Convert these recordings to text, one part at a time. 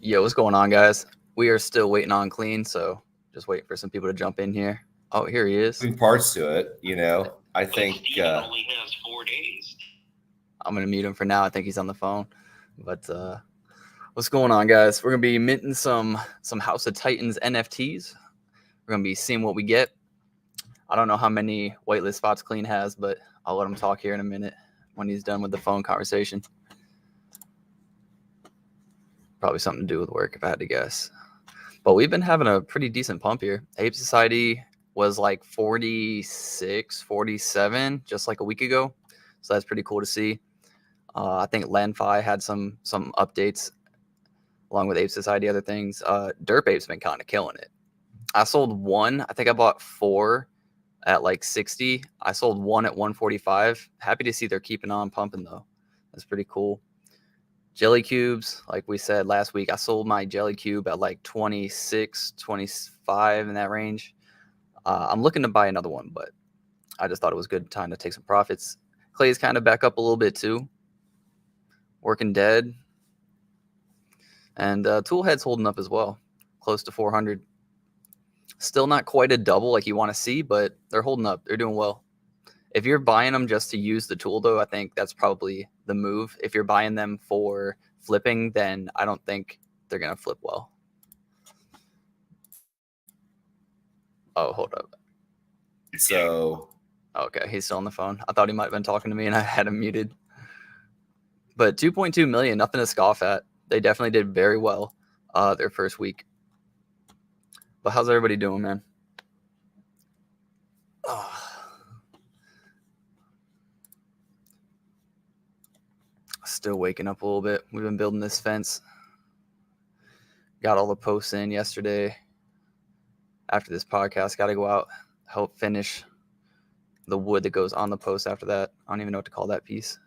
Yo, what's going on, guys? We are still waiting on Clean, so just waiting for some people to jump in here. Oh, here he is. Parts to it, I think only has 4 days. I'm gonna mute him for now. I think he's on the phone. But what's going on, guys? We're gonna be minting some House of Titans NFTs. We're gonna be seeing what we get. I don't know how many whitelist spots Clean has, but I'll let him talk here in a minute when he's done with the phone conversation. Probably something to do with work, if I had to guess. But we've been having a pretty decent pump here. Ape Society was like 46, 47 just like a week ago. So that's pretty cool to see. I think Landfi had some updates along with Ape Society, other things. Derp Ape's been kind of killing it. I sold one. I think I bought 4 at like 60. I sold 1 at 145. Happy to see they're keeping on pumping, though. That's pretty cool. Jelly cubes, like we said last week, I sold my jelly cube at like 26, 25 in that range. I'm looking to buy another one, but I just thought it was a good time to take some profits. Clay's kind of back up a little bit too. Working dead. And Toolhead's holding up as well, close to 400. Still not quite a double like you want to see, but they're holding up. They're doing well. If you're buying them just to use the tool, though, I think that's probably the move. If you're buying them for flipping, then I don't think they're going to flip well. Oh, hold up. So. Okay, he's still on the phone. I thought he might have been talking to me and I had him muted. But 2.2 million, nothing to scoff at. They definitely did very well their first week. But how's everybody doing, man? Still waking up a little bit. We've been building this fence. Got all the posts in yesterday. After this podcast, got to go out, help finish the wood that goes on the post after that. I don't even know what to call that piece.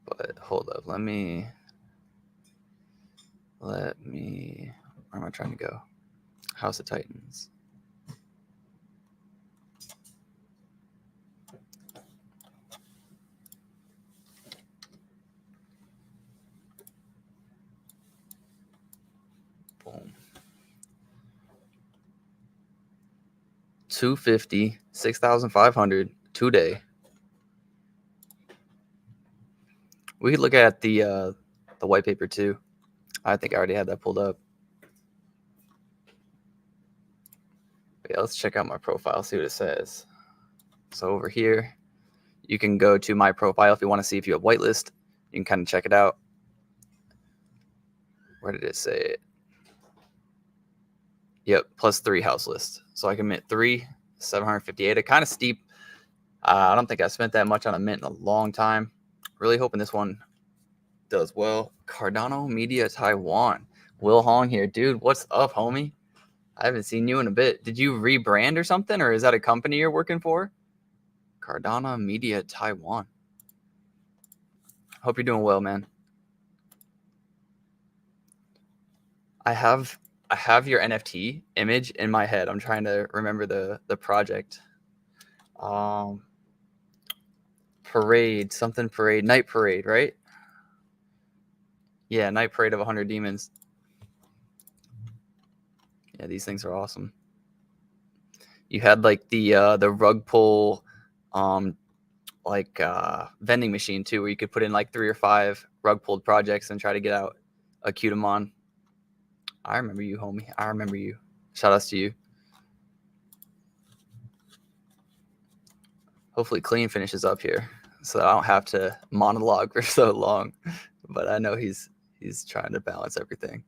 But hold up. Let me. Where am I trying to go? House of Titans. Boom. 250, 6,500 today. We could look at the white paper too. I think I already had that pulled up. But yeah, let's check out my profile, see what it says. So over here, you can go to my profile if you want to see if you have whitelist. You can kind of check it out. Where did it say it? Yep, +3 house list. So I can mint 3, 758. It kind of steep. I don't think I spent that much on a mint in a long time. Really hoping this one does well. Cardano Media Taiwan. Will Hong here. Dude, what's up, homie? I haven't seen you in a bit. Did you rebrand or something, or is that a company you're working for? Cardano Media Taiwan. Hope you're doing well, man. I have your NFT image in my head. I'm trying to remember the project. Parade, something parade, night parade, right? Yeah, night parade of 100 demons. Yeah, these things are awesome. You had like the rug pull, vending machine too, where you could put in like 3 or 5 rug pulled projects and try to get out a Qtumon. I remember you, homie. I remember you. Shout outs to you. Hopefully Clean finishes up here so I don't have to monologue for so long. But I know he's trying to balance everything.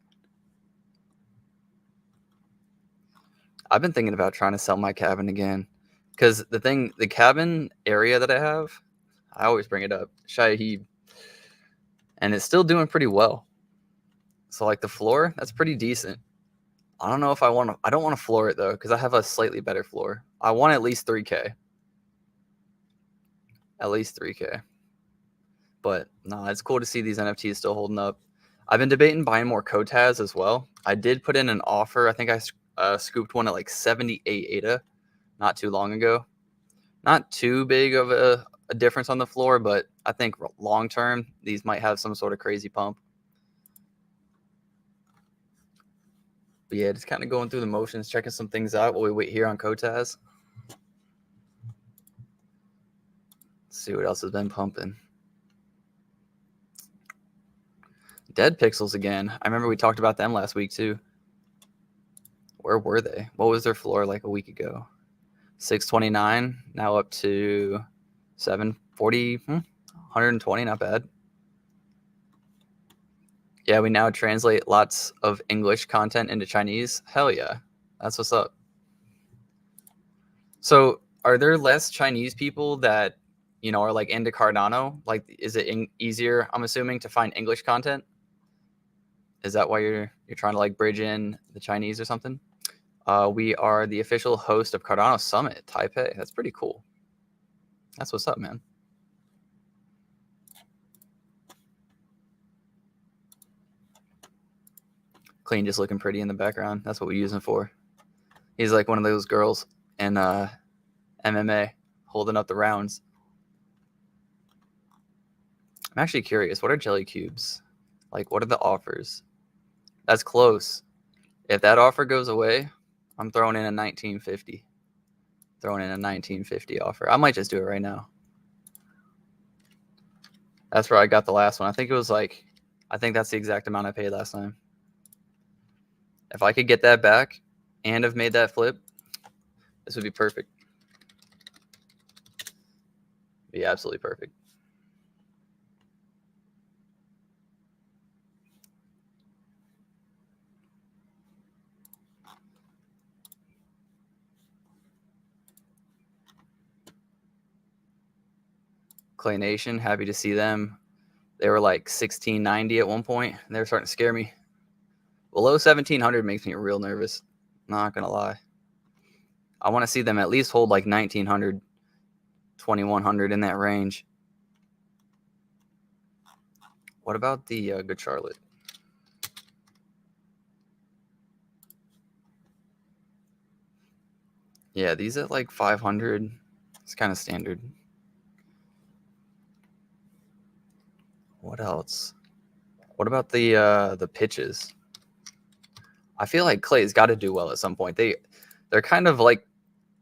I've been thinking about trying to sell my cabin again. Because the cabin area that I have, I always bring it up, Shahid. And it's still doing pretty well. So like the floor, that's pretty decent. I don't know if I don't want to floor it though, because I have a slightly better floor. I want at least 3K. At least 3K. But no, it's cool to see these NFTs still holding up. I've been debating buying more Kotaz as well. I did put in an offer. I think I scooped one at like 78 ADA not too long ago. Not too big of a a difference on the floor, but I think long term these might have some sort of crazy pump. But yeah, just kind of going through the motions, checking some things out while we wait here on Kotaz. See what else has been pumping. Dead Pixels again. I remember we talked about them last week too. Where were they? What was their floor like a week ago? 629, now up to 740, 120, not bad. Yeah, we now translate lots of English content into Chinese. Hell yeah, that's what's up. So are there less Chinese people that, you know, are like into Cardano? Like, is it easier, I'm assuming, to find English content? Is that why you're trying to like bridge in the Chinese or something? We are the official host of Cardano Summit, Taipei. That's pretty cool. That's what's up, man. Clean just looking pretty in the background. That's what we use him for. He's like one of those girls in MMA holding up the rounds. I'm actually curious. What are jelly cubes? Like, what are the offers? That's close. If that offer goes away, I'm throwing in a 1950. Throwing in a 1950 offer. I might just do it right now. That's where I got the last one. I think it was like, I think that's the exact amount I paid last time. If I could get that back and have made that flip, this would be perfect. Be absolutely perfect. Clay Nation, happy to see them. They were like 1690 at one point, and they were starting to scare me. Below 1700 makes me real nervous. Not gonna lie. I want to see them at least hold like 1900, 2100 in that range. What about the Good Charlotte? Yeah, these at like 500. It's kind of standard. What else? What about the pitches? I feel like Clay's got to do well at some point. They're kind of like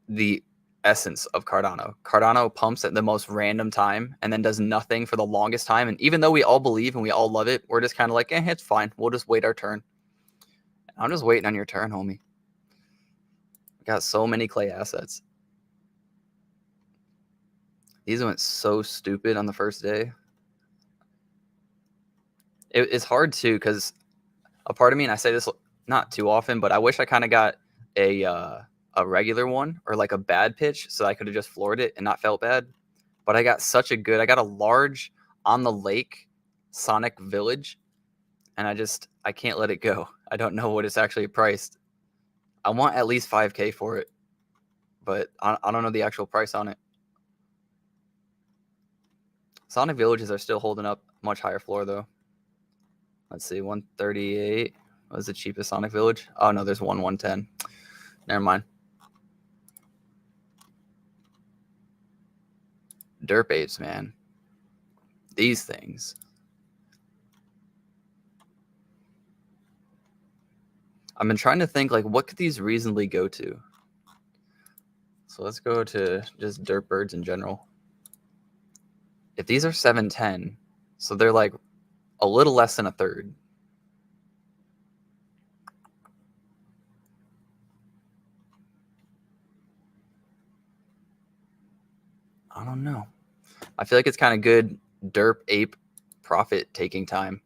the essence of Cardano. Cardano pumps at the most random time and then does nothing for the longest time. And even though we all believe and we all love it, we're just kind of like, it's fine. We'll just wait our turn. I'm just waiting on your turn, homie. We got so many Clay assets. These went so stupid on the first day. It's hard too, because a part of me, and I say this not too often, but I wish I kind of got a regular one or like a bad pitch so I could have just floored it and not felt bad. But I got I got a large on the lake Sonic Village, and I can't let it go. I don't know what it's actually priced. I want at least 5K for it, but I don't know the actual price on it. Sonic Villages are still holding up, much higher floor though. Let's see, 138 was the cheapest Sonic Village. Oh no, there's 110. Never mind. Derp apes, man. These things. I've been trying to think, like, what could these reasonably go to? So let's go to just derp birds in general. If these are 710, so they're like a little less than a third. I don't know. I feel like it's kind of good derp ape profit taking time.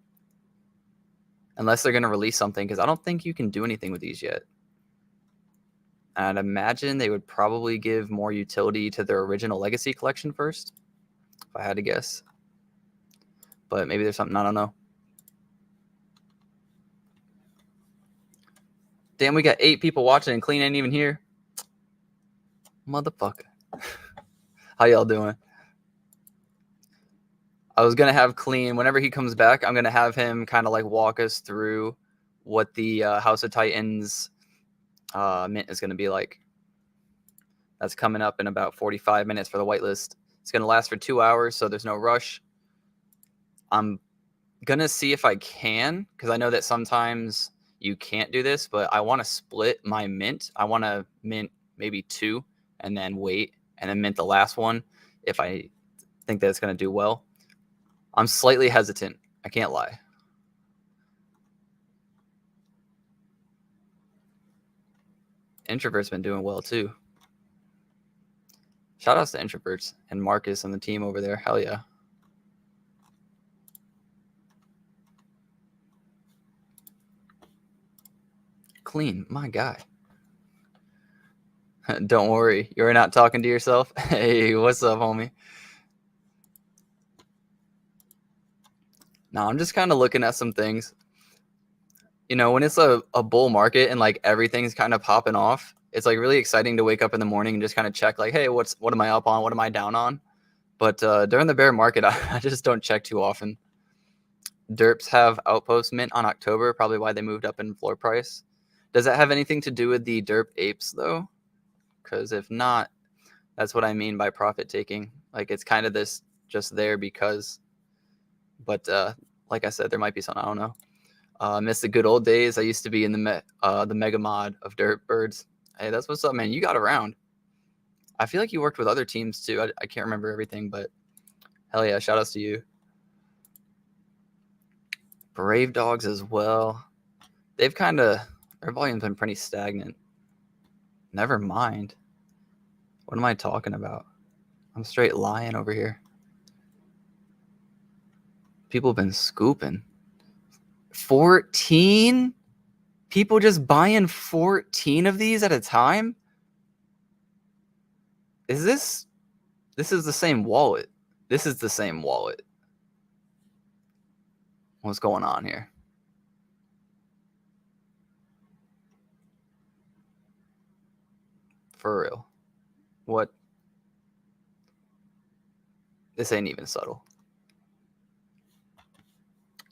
Unless they're going to release something, because I don't think you can do anything with these yet. I'd imagine they would probably give more utility to their original Legacy collection first, if I had to guess. But maybe there's something I don't know. Damn, we got 8 people watching and Clean ain't even here. Motherfucker. How y'all doing? I was going to have Clean, whenever he comes back, I'm going to have him kind of like walk us through what the House of Titans mint is going to be like. That's coming up in about 45 minutes for the whitelist. It's going to last for 2 hours, so there's no rush. I'm going to see if I can, because I know that sometimes you can't do this, but I want to split my mint. I want to mint maybe 2 and then wait and then mint the last one if I think that it's going to do well. I'm slightly hesitant. I can't lie. Introvert's been doing well too. Shout outs to Introverts and Marcus and the team over there. Hell yeah. Clean, my guy. Don't worry, you're not talking to yourself. Hey, what's up, homie? No, I'm just kind of looking at some things. You know, when it's a bull market and like everything's kind of popping off, it's like really exciting to wake up in the morning and just kind of check like, hey, what am I up on? What am I down on? But during the bear market, I just don't check too often. Derps have outpost mint on October, probably why they moved up in floor price. Does that have anything to do with the derp apes though? Because if not, that's what I mean by profit taking. Like it's kind of this just there because. But like I said, there might be some. I don't know. Miss the good old days. I used to be in the mega mod of Dirt Birds. Hey, that's what's up, man. You got around. I feel like you worked with other teams too. I can't remember everything, but hell yeah, shout outs to you. Brave Dogs as well. They've their volume's been pretty stagnant. Never mind. What am I talking about? I'm straight lying over here. People have been scooping. 14? People just buying 14 of these at a time? This is the same wallet. This is the same wallet. What's going on here? For real. What? This ain't even subtle.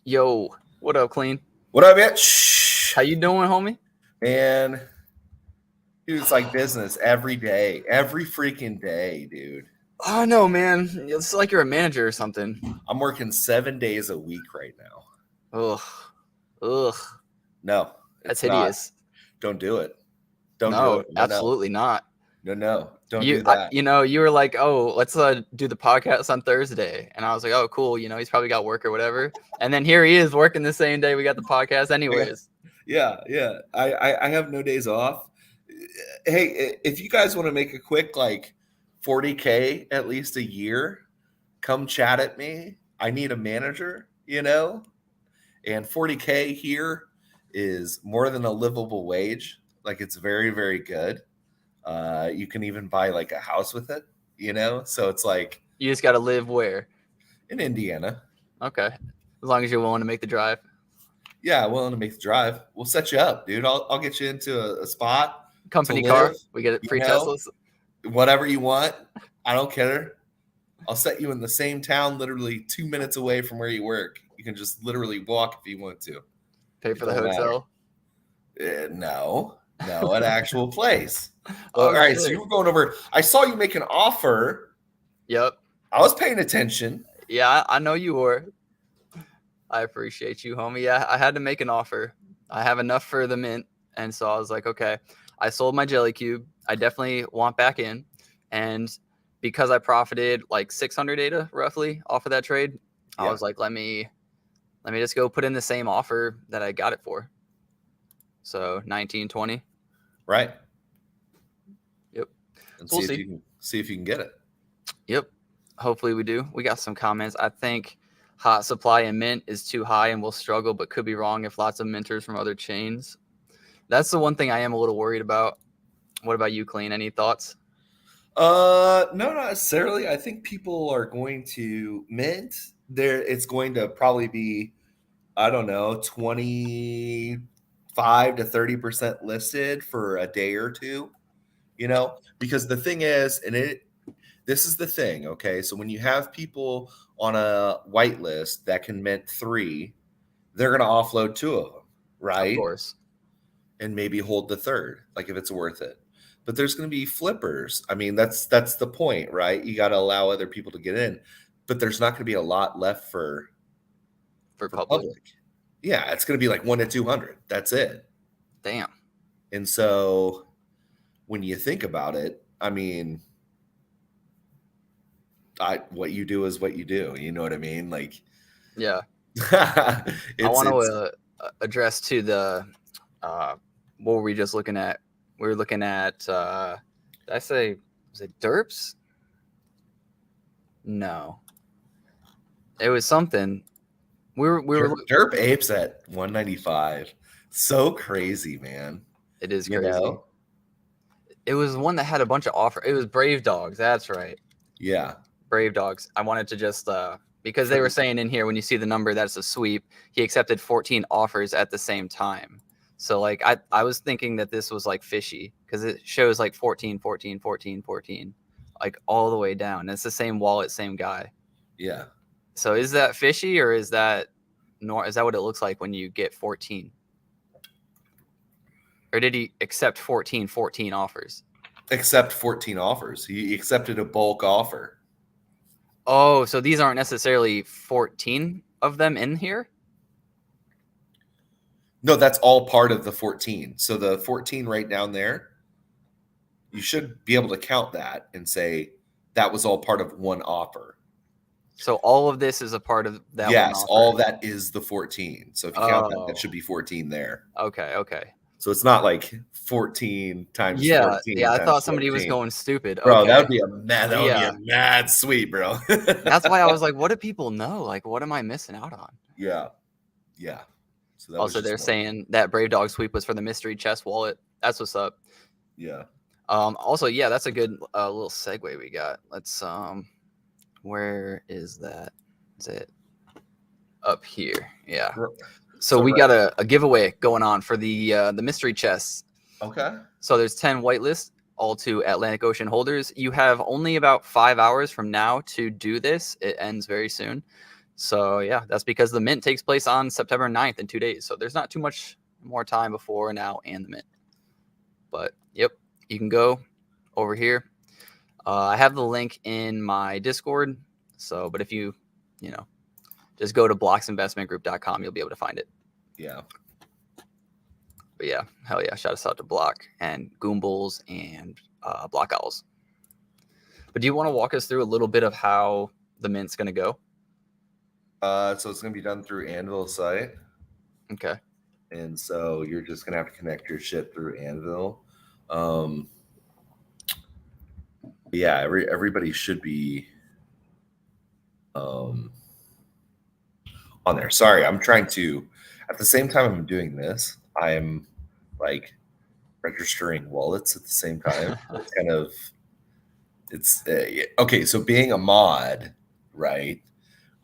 Yo, what up, Clean? What up, bitch? How you doing, homie? Man, dude, it's like business every day, every freaking day, dude. Oh no, man. It's like you're a manager or something. I'm working 7 days a week right now. Ugh. No, That's it's hideous. Not. Don't do it. Don't no, do it. No, absolutely not. No, don't do that. You were like, oh, let's do the podcast on Thursday. And I was like, oh, cool. He's probably got work or whatever. And then here he is working the same day we got the podcast anyways. Yeah. I have no days off. Hey, if you guys want to make a quick like 40K at least a year, come chat at me. I need a manager, and 40K here is more than a livable wage. Like it's very, very good. You can even buy like a house with it, so it's like you just got to live where? In Indiana. Okay. As long as you're willing to make the drive. Yeah, willing to make the drive. We'll set you up, dude. I'll get you into a spot. Company car. We get it free Teslas. Whatever you want. I don't care. I'll set you in the same town, literally 2 minutes away from where you work. You can just literally walk if you want to. Pay for the hotel? No, an actual place. All right, so you were going over. I saw you make an offer. Yep. I was paying attention. Yeah, I know you were. I appreciate you, homie. Yeah, I had to make an offer. I have enough for the mint. And so I was like, okay, I sold my Jelly Cube. I definitely want back in. And because I profited like 600 data roughly off of that trade, yeah. I was like, let me just go put in the same offer that I got it for. So 1920. Right. Yep. And we'll see if you can get it. Yep. Hopefully we do. We got some comments. I think hot supply and mint is too high and will struggle, but could be wrong if lots of minters from other chains. That's the one thing I am a little worried about. What about you, Clean? Any thoughts? No, not necessarily. I think people are going to mint. It's going to probably be, I don't know, 25 to 30% listed for a day or two, because the thing is, this is the thing, okay? So when you have people on a whitelist that can mint 3, they're going to offload 2 of them, right? Of course. And maybe hold the third, like if it's worth it. but there's going to be flippers. I mean, that's the point, right? You got to allow other people to get in, but there's not going to be a lot left for public. Yeah, it's going to be like 1 to 200. That's it. Damn. And so when you think about it, I mean, what you do is what you do. You know what I mean? Like, Yeah. I want to address to the what were we just looking at? We were looking at did I say, was it derps? No. It was something. We were Derp apes at 195. So crazy, man. It is You crazy. know? It was one that had a bunch of offers. It was Brave Dogs. That's right. Yeah. Brave Dogs. I wanted to just because they were saying in here, when you see the number, that's a sweep. He accepted 14 offers at the same time. So like I was thinking that this was like fishy because it shows like 14, 14, 14, 14, like all the way down. It's the same wallet, same guy. Yeah. So is that fishy, or is that what it looks like when you get 14? Or did he accept 14 offers? Accept 14 offers. He accepted a bulk offer. Oh, so these aren't necessarily 14 of them in here? No, that's all part of the 14. So the 14 right down there, you should be able to count that and say that was all part of one offer. So all of this is a part of that yes, one offer? All of that is the 14. So if you count that should be 14 there. Okay. So it's not like 14 times 14. Yeah, I thought somebody was going stupid. Bro, okay. that would be a mad sweep, bro. That's why I was like, what do people know? Like, what am I missing out on? Yeah. So also, they're saying that Brave Dog sweep was for the mystery chest wallet. That's what's up. Yeah. Also, yeah, that's a good little segue we got. Let's where is that? Is it up here? Yeah. So we got a giveaway going on for the mystery chests. Okay. So there's 10 whitelists, all to Atlanick Ocean holders. You have only about 5 hours from now to do this. It ends very soon. So yeah, that's because the mint takes place on September 9th in 2 days. So there's not too much more time before now and the mint. But yep, you can go over here. I have the link in my Discord. So, but if you just go to blocksinvestmentgroup.com, you'll be able to find it. Yeah. But yeah, hell yeah, shout us out to Block and Goombles and Block Owls. But do you want to walk us through a little bit of how the mint's going to go? So it's going to be done through Anvil's site. Okay. And so you're just going to have to connect your shit through Anvil. Yeah, everybody should be on there. Sorry, I'm trying to, at the same time I'm doing this, I'm like registering wallets at the same time. It's kind of, okay. So being a mod, right,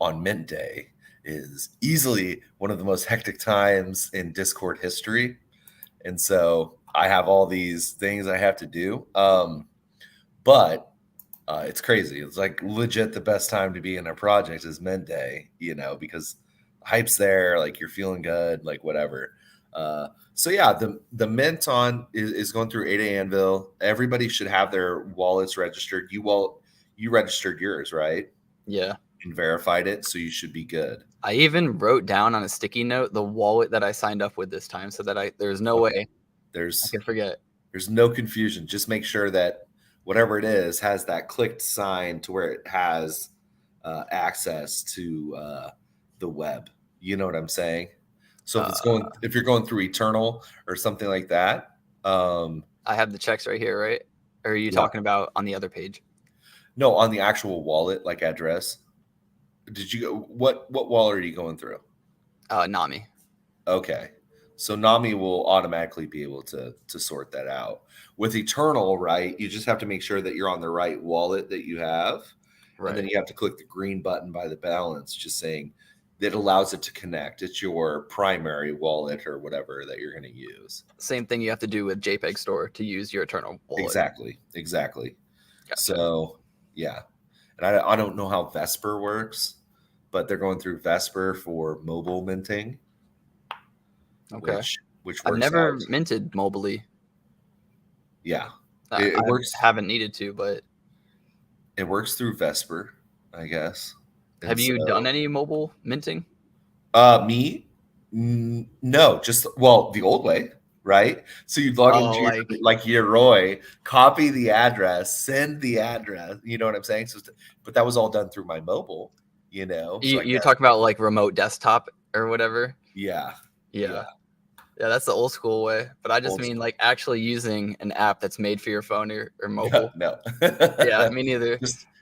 on Mint Day is easily one of the most hectic times in Discord history. And so I have all these things I have to do. But it's crazy. It's like legit the best time to be in a project is Mint Day, because hype's there, like you're feeling good, like whatever. So yeah, the mint is going through Ada Anvil. Everybody should have their wallets registered. You registered yours, right? Yeah. And verified it, so you should be good. I even wrote down on a sticky note the wallet that I signed up with this time, so that there's no way I can forget. There's no confusion. Just make sure that whatever it is has that clicked sign to where it has access to the web. You know what I'm saying? So if you're going through Eternal or something like that, I have the checks right here, right? Or are you talking about on the other page? No, on the actual wallet, like address. Did you go? What wallet are you going through? Nami. Okay. So Nami will automatically be able to sort that out. With Eternal, right, you just have to make sure that you're on the right wallet that you have. Right. And then you have to click the green button by the balance, just saying that allows it to connect. It's your primary wallet or whatever that you're going to use. Same thing you have to do with JPEG Store to use your Eternal wallet. Exactly. Gotcha. So, yeah. And I don't know how Vesper works, but they're going through Vesper for mobile minting. Okay. Which I've never minted mobily. Yeah. It I works. haven't needed to, but It works through Vesper, I guess. have And you done so, any mobile minting? me, no, just well, the old way, right? So you log into Oh, your, like like your Roy, copy the address, send the address. You know what I'm saying? So, but that was all done through my mobile. So I you guess, talk about like remote desktop or whatever. yeah, Yeah. yeah, Yeah, that's the old school way. But I just old mean school. like actually using an app that's made for your phone or No, mobile. no. Yeah, me neither.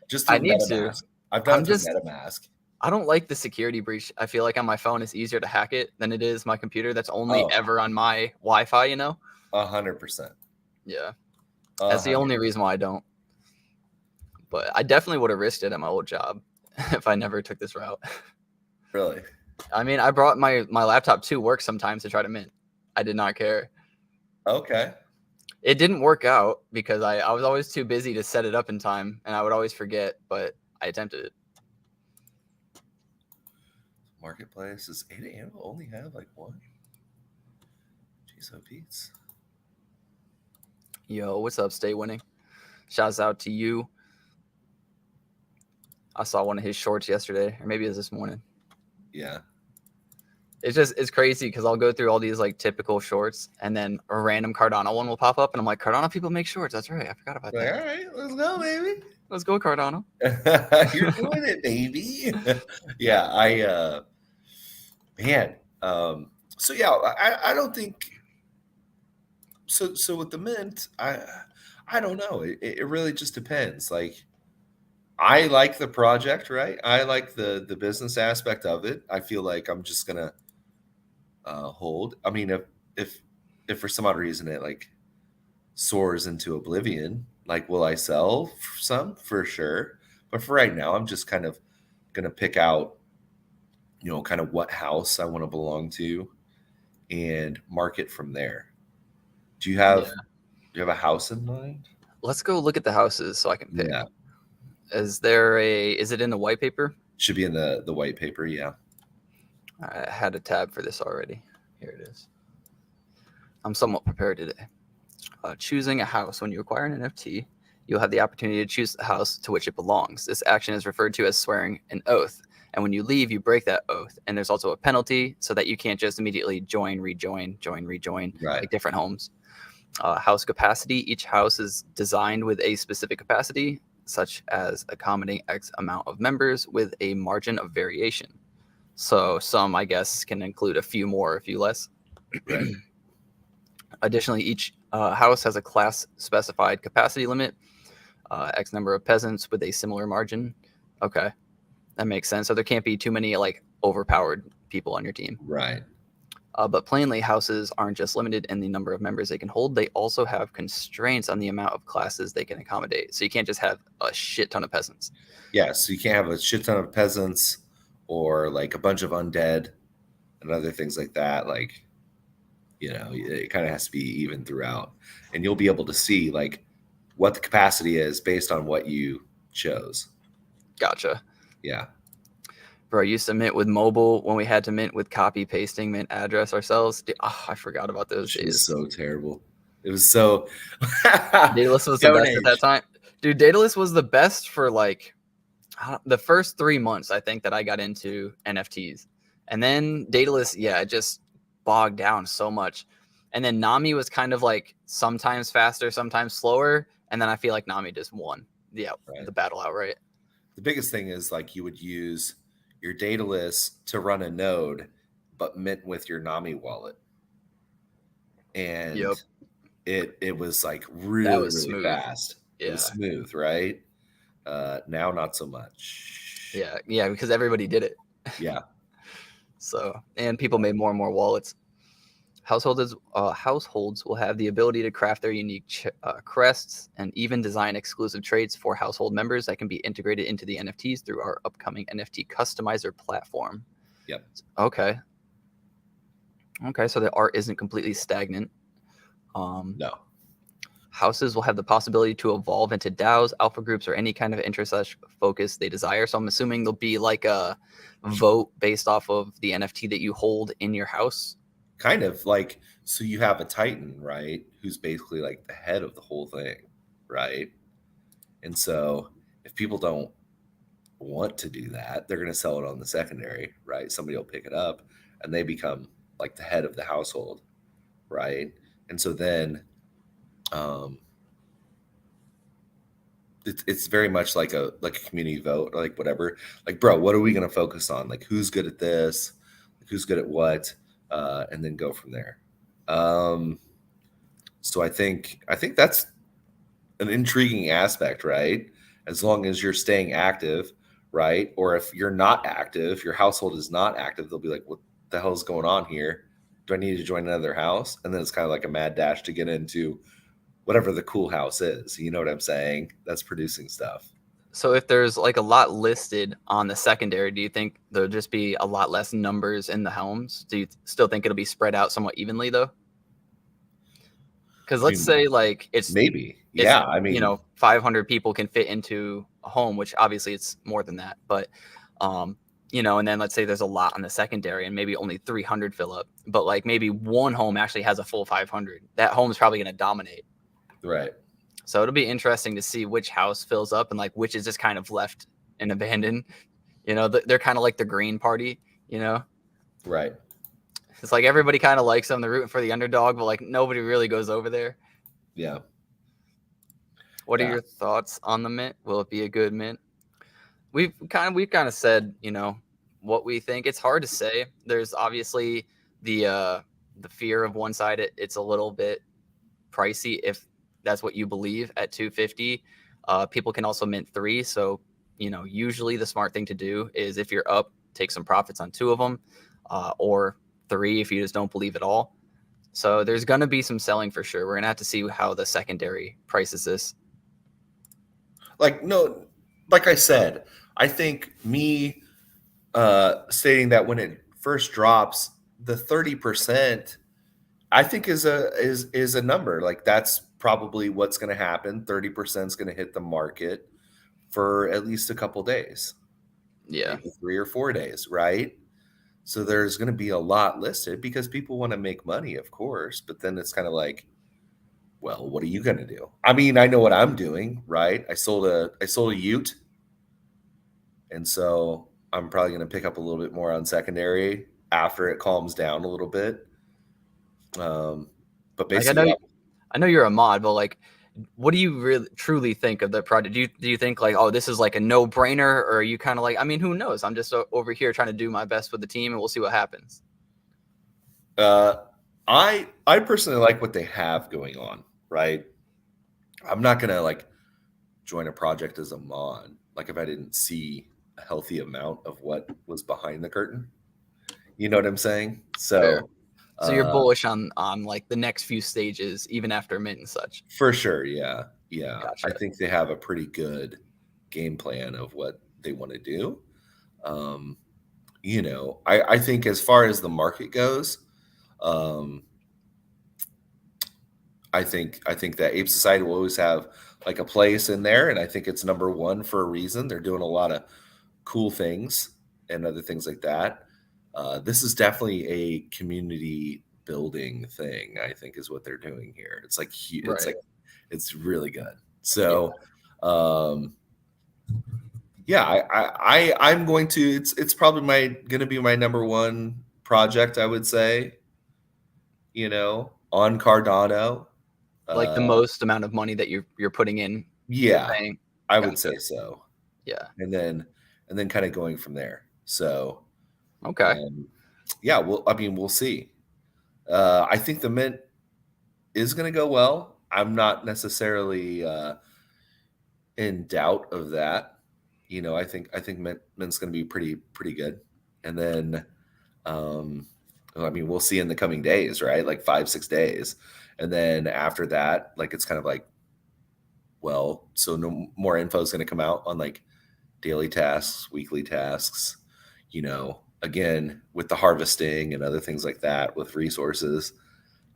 just I through need to. MetaMask. I've done I'm it through just MetaMask. I don't like the security breach. I feel like on my phone it's easier to hack it than it is my computer that's only Oh, ever on my Wi-Fi, you know? 100%. Yeah. That's the 100. only reason why I don't. But I definitely would have risked it at my old job if I never took this route. Really? I mean, I brought my laptop to work sometimes to try to mint. I did not care. Okay. It didn't work out because I was always too busy to set it up in time, and I would always forget, but I attempted it. Marketplace is 8 a.m. We'll only have like one. Jeez, oh Pete's. Yo, what's up? Stay winning. Shouts out to you. I saw one of his shorts yesterday, or maybe it was this morning. Yeah. It's crazy because I'll go through all these like typical shorts, and then a random Cardano one will pop up, and I'm like, Cardano people make shorts. That's right. I forgot about Like, that. all right, let's go, baby. Let's go, Cardano. You're doing it, baby. Yeah, man. So yeah, I don't think so with the mint, I don't know. It really just depends. Like I like the project, right? I like the business aspect of it. I feel like I'm just gonna hold. I mean, if if for some odd reason it like soars into oblivion, like will I sell some? For sure. But for right now, I'm just kind of gonna pick out, kind of what house I want to belong to and market from there. Do you have Yeah. do you have a house in mind? Let's go look at the houses so I can pick. Yeah. Is it in the white paper? Should be in the white paper, yeah. I had a tab for this already. Here it is. I'm somewhat prepared today. Choosing a house. When you acquire an NFT, you'll have the opportunity to choose the house to which it belongs. This action is referred to as swearing an oath. And when you leave, you break that oath. And there's also a penalty so that you can't just immediately join, rejoin, Right. like different homes. House capacity. Each house is designed with a specific capacity, such as accommodating X amount of members with a margin of variation. So some, I guess, can include a few more, a few less. Right. Additionally, each house has a class specified capacity limit, X number of peasants with a similar margin. Okay, that makes sense. So there can't be too many like overpowered people on your team. Right. But plainly, houses aren't just limited in the number of members they can hold. They also have constraints on the amount of classes they can accommodate. So you can't just have a shit ton of peasants. Yeah, so you can't have a shit ton of peasants or like a bunch of undead and other things like that. Like, it kind of has to be even throughout. And you'll be able to see like what the capacity is based on what you chose. Gotcha. Yeah. Bro, I used to mint with mobile when we had to mint with copy pasting mint address ourselves. Dude, I forgot about those Which was days. so terrible. It was so Daedalus was the Stone best at that Age. time. Dude, Daedalus was the best for like the first 3 months, I think, that I got into NFTs. And then Daedalus, yeah, it just bogged down so much. And then Nami was kind of like sometimes faster, sometimes slower. And then I feel like Nami just won Right. the battle outright. The biggest thing is like you would use your Daedalus to run a node, but mint with your Nami wallet. And Yep. it was like That really, was really smooth. fast. It was Yeah. smooth, right? Now not so much. Yeah, because everybody did it. Yeah. So, and people made more and more wallets. Households will have the ability to craft their unique crests and even design exclusive traits for household members that can be integrated into the NFTs through our upcoming NFT customizer platform. Yep. Okay, so the art isn't completely stagnant. No. Houses will have the possibility to evolve into DAOs, alpha groups, or any kind of interest focus they desire. So I'm assuming there'll be like a vote based off of the NFT that you hold in your house. Kind of like, so you have a Titan, right? Who's basically like the head of the whole thing. right? And so if people don't want to do that, they're going to sell it on the secondary, right? Somebody will pick it up and they become like the head of the household, right? And so then um, it's very much like a community vote or like whatever. Like, bro, what are we going to focus on? Like, who's good at this? Like, who's good at what? And then go from there. So I think that's an intriguing aspect, right? As long as you're staying active, right? Or if you're not active, your household is not active, they'll be like, what the hell is going on here? Do I need to join another house? And then it's kind of like a mad dash to get into whatever the cool house is. You know what I'm saying? That's producing stuff. So if there's like a lot listed on the secondary, do you think there'll just be a lot less numbers in the homes? Do you still think it'll be spread out somewhat evenly though? Because let's say like Maybe. Yeah. I mean, 500 people can fit into a home, which obviously it's more than that. But, and then let's say there's a lot on the secondary and maybe only 300 fill up. But like maybe one home actually has a full 500. That home is probably going to dominate. right. So it'll be interesting to see which house fills up and like which is just kind of left and abandoned. They're kind of like the green party, Right. It's like everybody kind of likes them. They're rooting for the underdog, but like nobody really goes over there. Yeah. What are your thoughts on the mint? Will it be a good mint? We've kind of said, what we think. It's hard to say. There's obviously the fear of one side. It's a little bit pricey if that's what you believe at 250. People can also mint 3. So, usually the smart thing to do is if you're up, take some profits on 2 of them, or 3 if you just don't believe at all. So there's going to be some selling for sure. We're going to have to see how the secondary prices this. Like I said, I think me stating that when it first drops, the 30%, I think is a number. Like that's probably what's going to happen. 30% is going to hit the market for at least a couple days. Yeah. Maybe 3 or 4 days, right? So there's going to be a lot listed because people want to make money, of course. But then it's kind of like, well, what are you going to do? I mean, I know what I'm doing, right? I sold a Ute, and so I'm probably going to pick up a little bit more on secondary after it calms down a little bit. But basically, like I know you're a mod, but like, what do you really truly think of the project? Do you think like, oh, this is like a no brainer, or are you kind of like, I mean, who knows? I'm just over here trying to do my best with the team, and we'll see what happens. I personally like what they have going on, right? I'm not gonna like join a project as a mod, like if I didn't see a healthy amount of what was behind the curtain. You know what I'm saying? So you're bullish on like the next few stages, even after mint and such. For sure, yeah. Gotcha. I think they have a pretty good game plan of what they want to do. I think as far as the market goes, I think that Ape Society will always have like a place in there, and I think it's number one for a reason. They're doing a lot of cool things and other things like that. This is definitely a community building thing, I think, is what they're doing here. It's like it's really good. So, I'm going to. It's probably going to be my number one project, I would say. On Cardano. Like the most amount of money that you're putting in. Yeah, I would say so. Yeah, and then kind of going from there. So, okay. We'll see. I think the mint is going to go well. I'm not necessarily in doubt of that. I think mint's going to be pretty good. And then, we'll see in the coming days, right? Like 5-6 days. And then after that, like, it's kind of like, well, so no more info is going to come out on like daily tasks, weekly tasks, again, with the harvesting and other things like that with resources.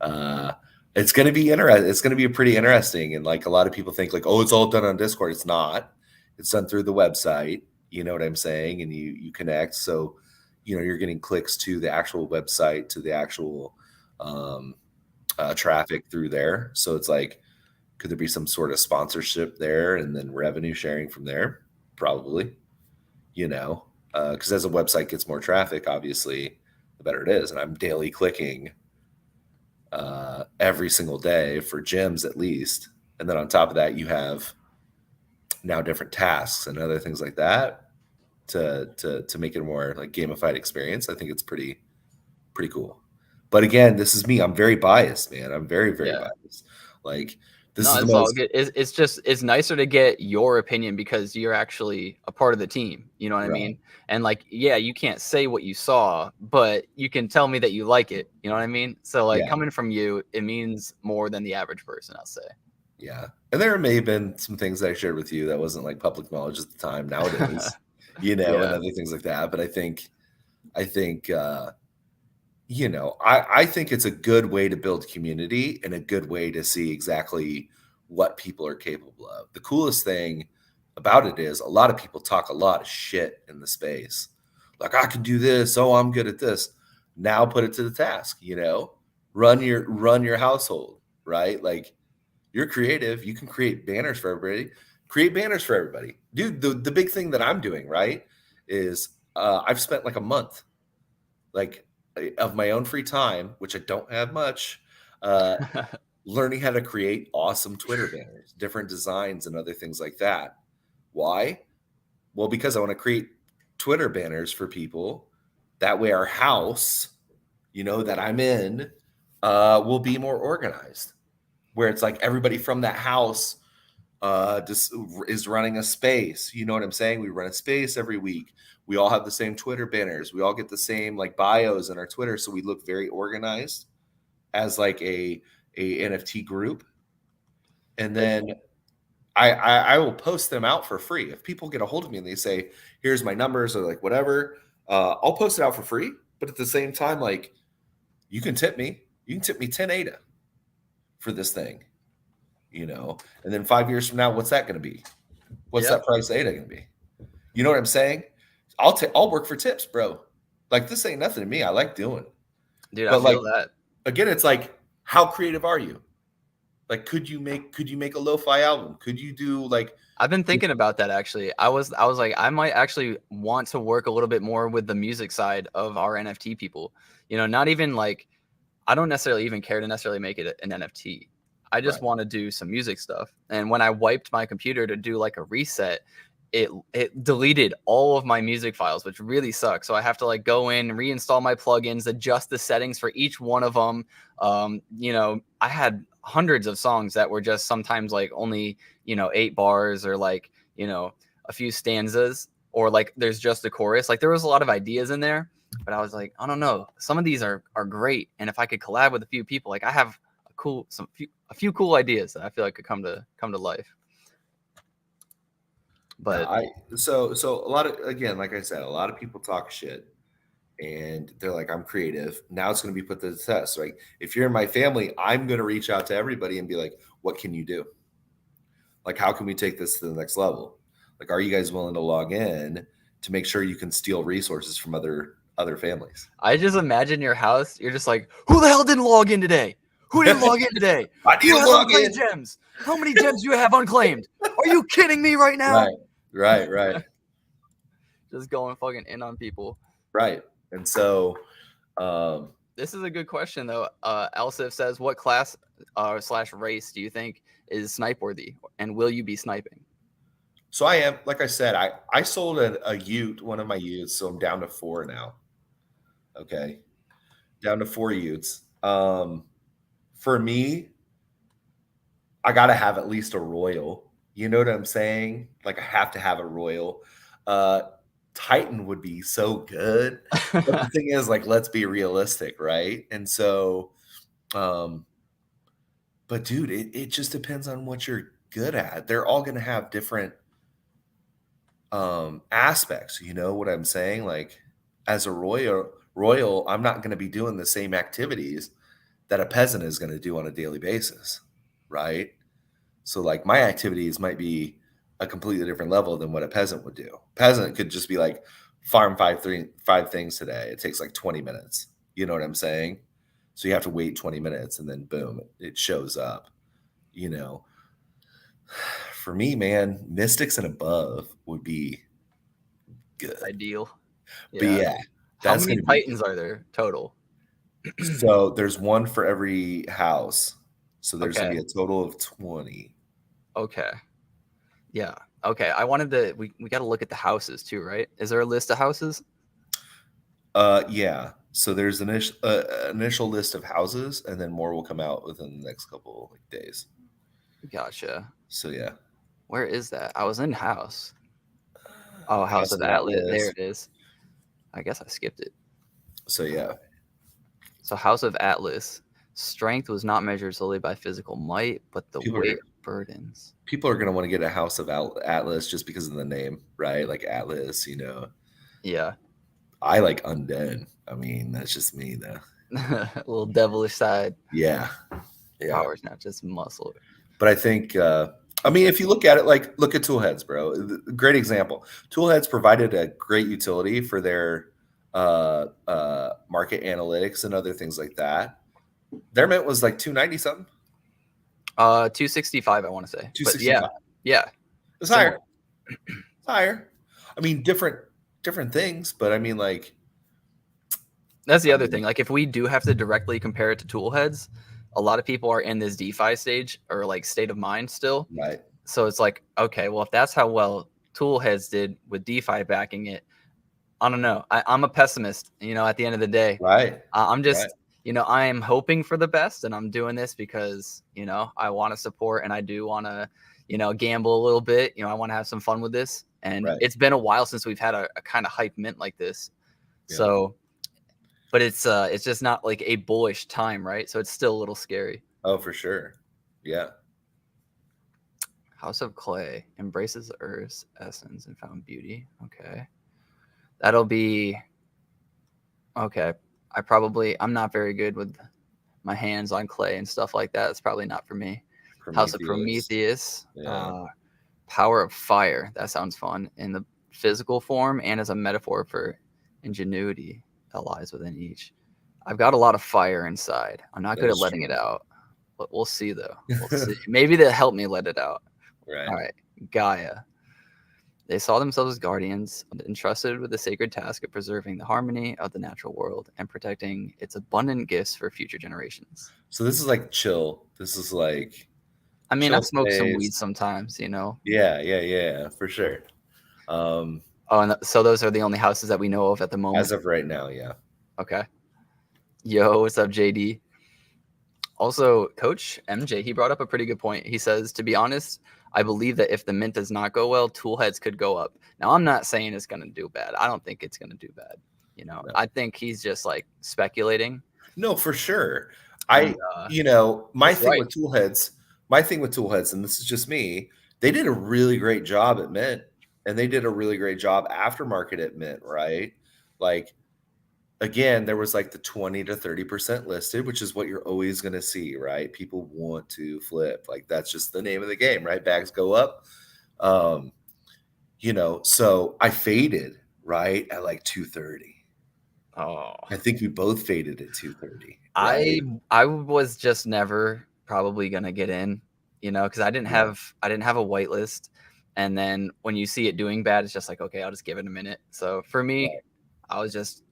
It's going to be interesting. It's going to be pretty interesting. And like a lot of people think like, oh, it's all done on Discord. It's not. It's done through the website. You know what I'm saying? And you connect. So, you're getting clicks to the actual website, to the actual traffic through there. So it's like, Could there be some sort of sponsorship there and then revenue sharing from there? Probably, because as a website gets more traffic, obviously, the better it is. And I'm daily clicking every single day for gyms at least. And then on top of that, you have now different tasks and other things like that to make it a more like gamified experience. I think it's pretty cool. But again, this is me. I'm very biased, man. I'm very, very Yeah. biased. Like this No, is the it's all most. good. It's just it's nicer to get your opinion because you're actually a part of the team. You know what I Right. mean? And like, yeah, you can't say what you saw, but you can tell me that you like it. You know what I mean? So like, Yeah. coming from you, it means more than the average person, I'll say. Yeah. And there may have been some things that I shared with you that wasn't like public knowledge at the time. Now it is, and Yeah. other things like that. But I think, I think I think it's a good way to build community and a good way to see exactly what people are capable of. The coolest thing about it is a lot of people talk a lot of shit in the space. Like, I can do this. Oh, I'm good at this. Now put it to the task, run your household, right? Like, you're creative. You can create banners for everybody. Create banners for everybody. Dude, the big thing that I'm doing, right, is I've spent like a month, like, of my own free time, which I don't have much, learning how to create awesome Twitter banners, different designs, and other things like that. Why? Well, because I want to create Twitter banners for people. That way, our house, that I'm in, will be more organized. Where it's like everybody from that house just is running a space. You know what I'm saying? We run a space every week. We all have the same Twitter banners. We all get the same like bios in our Twitter, so we look very organized as like a NFT group. And then I will post them out for free. If people get a hold of me and they say, "Here's my numbers," or like whatever, I'll post it out for free. But at the same time, like, you can tip me. You can tip me 10 ADA for this thing. And then 5 years from now, what's that going to be? What's Yep. that price ADA going to be? You know what I'm saying? I'll work for tips, bro. Like, this ain't nothing to me. I like doing. Dude, I But like, feel that. again, it's like, how creative are you? Like, could you make a lo-fi album? Could you do like? I've been thinking about that actually. I was like, I might actually want to work a little bit more with the music side of our NFT people. Not even like, I don't necessarily even care to necessarily make it an NFT. I just Right. want to do some music stuff. And when I wiped my computer to do like a reset, it deleted all of my music files, which really sucks. So I have to like go in, reinstall my plugins, adjust the settings for each one of them. I had hundreds of songs that were just sometimes like only 8 bars or like a few stanzas, or like there's just a chorus. Like there was a lot of ideas in there, but I was like, I don't know, some of these are great, and if I could collab with a few people, like I have a few cool ideas that I feel like could come to life. But so a lot of, again, like I said, a lot of people talk shit and they're like, I'm creative. Now it's going to be put to the test. Like, if you're in my family, I'm going to reach out to everybody and be like, what can you do? Like, how can we take this to the next level? Like, are you guys willing to log in to make sure you can steal resources from other families? I just imagine your house. You're just like, who the hell didn't log in today? Who didn't log in today? I need Who to has log unclaimed in. gems? How many gems do you have unclaimed? Are you kidding me right now? Right. Just going fucking in on people. Right. And so, this is a good question though. Elsif says, what class / race do you think is snipe worthy, and will you be sniping? So I am, like I said, I sold a ute, one of my utes, so I'm down to 4 now. Okay, down to 4 utes. For me, I got to have at least a royal. You know what I'm saying? Like, I have to have a royal. Titan would be so good. But the thing is, like, let's be realistic, right? And so, but dude, it just depends on what you're good at. They're all going to have different aspects. You know what I'm saying? Like, as a royal, I'm not going to be doing the same activities that a peasant is going to do on a daily basis, right? So like, my activities might be a completely different level than what a peasant would do. Peasant could just be like, farm five things today. It takes like 20 minutes. You know what I'm saying? So you have to wait 20 minutes and then boom, it shows up, you know. For me, man, Mystics and above would be good. Ideal. But Yeah. yeah, How that's many going to be. Titans are there total? So there's one for every house. So there's going to Okay. be a total of 20. Okay. Yeah. Okay. I wanted to. We got to look at the houses too, right? Is there a list of houses? Yeah. So there's an initial list of houses, and then more will come out within the next couple like days. Gotcha. So yeah. Where is that? I was in house. Oh, House House of of Atlas. There Atlas. it is. I guess I skipped it. So yeah. So House of Atlas. Strength was not measured solely by physical might, but the People weight are of burdens. people are going to want to get a House of Atlas just because of the name, right? Like Atlas, Yeah. I like undead. I mean, that's just me though. A little devilish side. Yeah. Yeah. Power's not just muscle. But I think, I mean, if you look at it, like, look at Toolheads, bro. Great example. Toolheads provided a great utility for their market analytics and other things like that. Their mint was like 290 something. 265, I want to say. But 265. yeah. It's Similar. higher. It's higher. I mean, different things, but I mean, like, That's the other thing. Like, if we do have to directly compare it to Toolheads, a lot of people are in this DeFi stage or like state of mind still. right. So it's like, okay, well, if that's how well Toolheads did with DeFi backing it, I don't know. I'm a pessimist, at the end of the day. Right. I'm just, Right. I am hoping for the best, and I'm doing this because, I want to support and I do want to, gamble a little bit. I want to have some fun with this. And Right. it's been a while since we've had a kind of hype mint like this. Yeah. So, but it's just not like a bullish time, right? So it's still a little scary. Oh, for sure. Yeah. House of Clay embraces the earth's essence and found beauty. Okay. That'll be okay. I'm not very good with my hands on clay and stuff like that. It's probably not for me. House of Prometheus. Yeah. Power of fire. That sounds fun. In the physical form and as a metaphor for ingenuity that lies within each. I've got a lot of fire inside. I'm not good at letting it out. But we'll see though. We'll see. Maybe they'll help me let it out. Right. All right. Gaia. They saw themselves as guardians, entrusted with the sacred task of preserving the harmony of the natural world and protecting its abundant gifts for future generations. So this is like chill. This is like, I mean, chill I've smoked some phase. weed sometimes, Yeah, for sure. and so those are the only houses that we know of at the moment. As of right now, yeah. Okay. Yo, what's up, JD? Also, Coach MJ, he brought up a pretty good point. He says, to be honest, I believe that if the mint does not go well, Toolheads could go up. Now, I'm not saying it's going to do bad. I don't think it's going to do bad. No. I think he's just like speculating. No, for sure. And, my thing with Toolheads, and this is just me, they did a really great job at Mint, and they did a really great job aftermarket at Mint, right? Like, again, there was like the 20 to 30% listed, which is what you're always going to see, right? People want to flip. Like, that's just the name of the game, right? Bags go up. So I faded, right, at like 230. Oh, I think we both faded at 230. Right? I was just never probably gonna get in, because I didn't have a whitelist, and then when you see it doing bad, it's just like, okay, I'll just give it a minute. So for me, I was just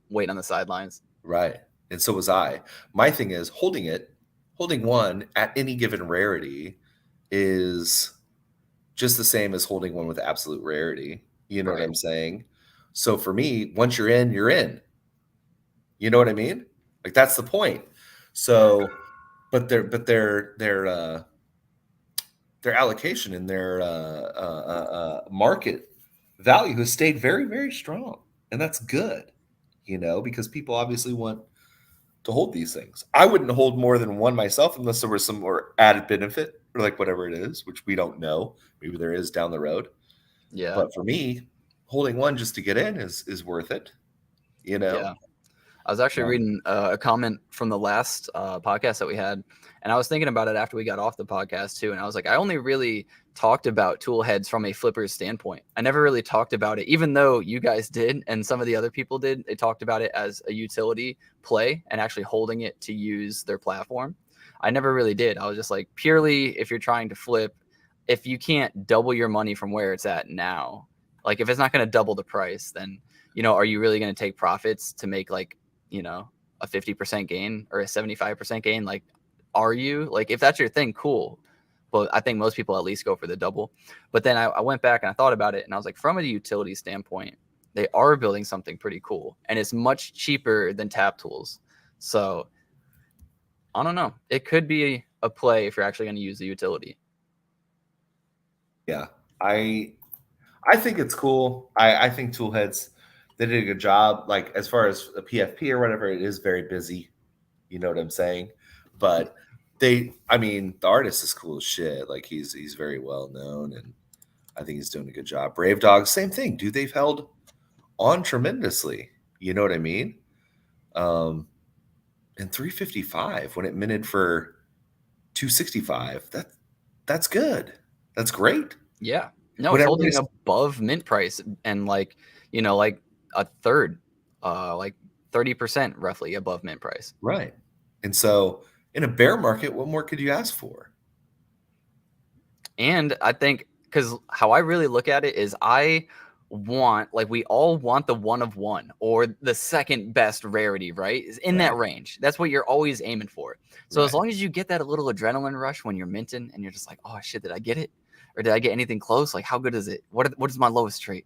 waiting on the sidelines. Right, and so was I. My thing is holding one at any given rarity is just the same as holding one with absolute rarity. You know what I'm saying? So for me, once you're in, you're in. You know what I mean? Like, that's the point. So, but their allocation and their market value has stayed very, very strong, and that's good. Because people obviously want to hold these things. I wouldn't hold more than one myself unless there was some more added benefit or like whatever it is, which we don't know. Maybe there is down the road. Yeah. But for me, holding one just to get in is worth it. Yeah. I was actually reading a comment from the last podcast that we had, and I was thinking about it after we got off the podcast too. And I was like, I only really talked about Toolheads from a flipper's standpoint. I never really talked about it, even though you guys did and some of the other people did. They talked about it as a utility play and actually holding it to use their platform. I never really did. I was just like, purely if you're trying to flip, if you can't double your money from where it's at now, like if it's not going to double the price, then, you know, are you really going to take profits to make like, you know, a 50% gain or a 75% gain? Like, are you like, if that's your thing, cool. But I think most people at least go for the double. But then I went back and I thought about it, and I was like, from a utility standpoint, they are building something pretty cool, and it's much cheaper than tap tools. So I don't know. It could be a play if you're actually going to use the utility. Yeah, I think it's cool. I think Toolheads, they did a good job. Like as far as a PFP or whatever, it is very busy. You know what I'm saying? But the artist is cool as shit. Like he's very well known, and I think he's doing a good job. Brave Dog, same thing, dude. They've held on tremendously. You know what I mean? And 355 when it minted for 265. That's good. That's great. Yeah. No, it's Whenever holding above mint price and like, you know, like a third, like 30% roughly above mint price. Right. And so in a bear market, what more could you ask for? And I think because how I really look at it is I want, like, we all want the one of one or the second best rarity, right? Is in that range. That's what you're always aiming for. So as long as you get that little adrenaline rush when you're minting and you're just like, oh shit, did I get it? Or did I get anything close? Like, how good is it? What is my lowest trait?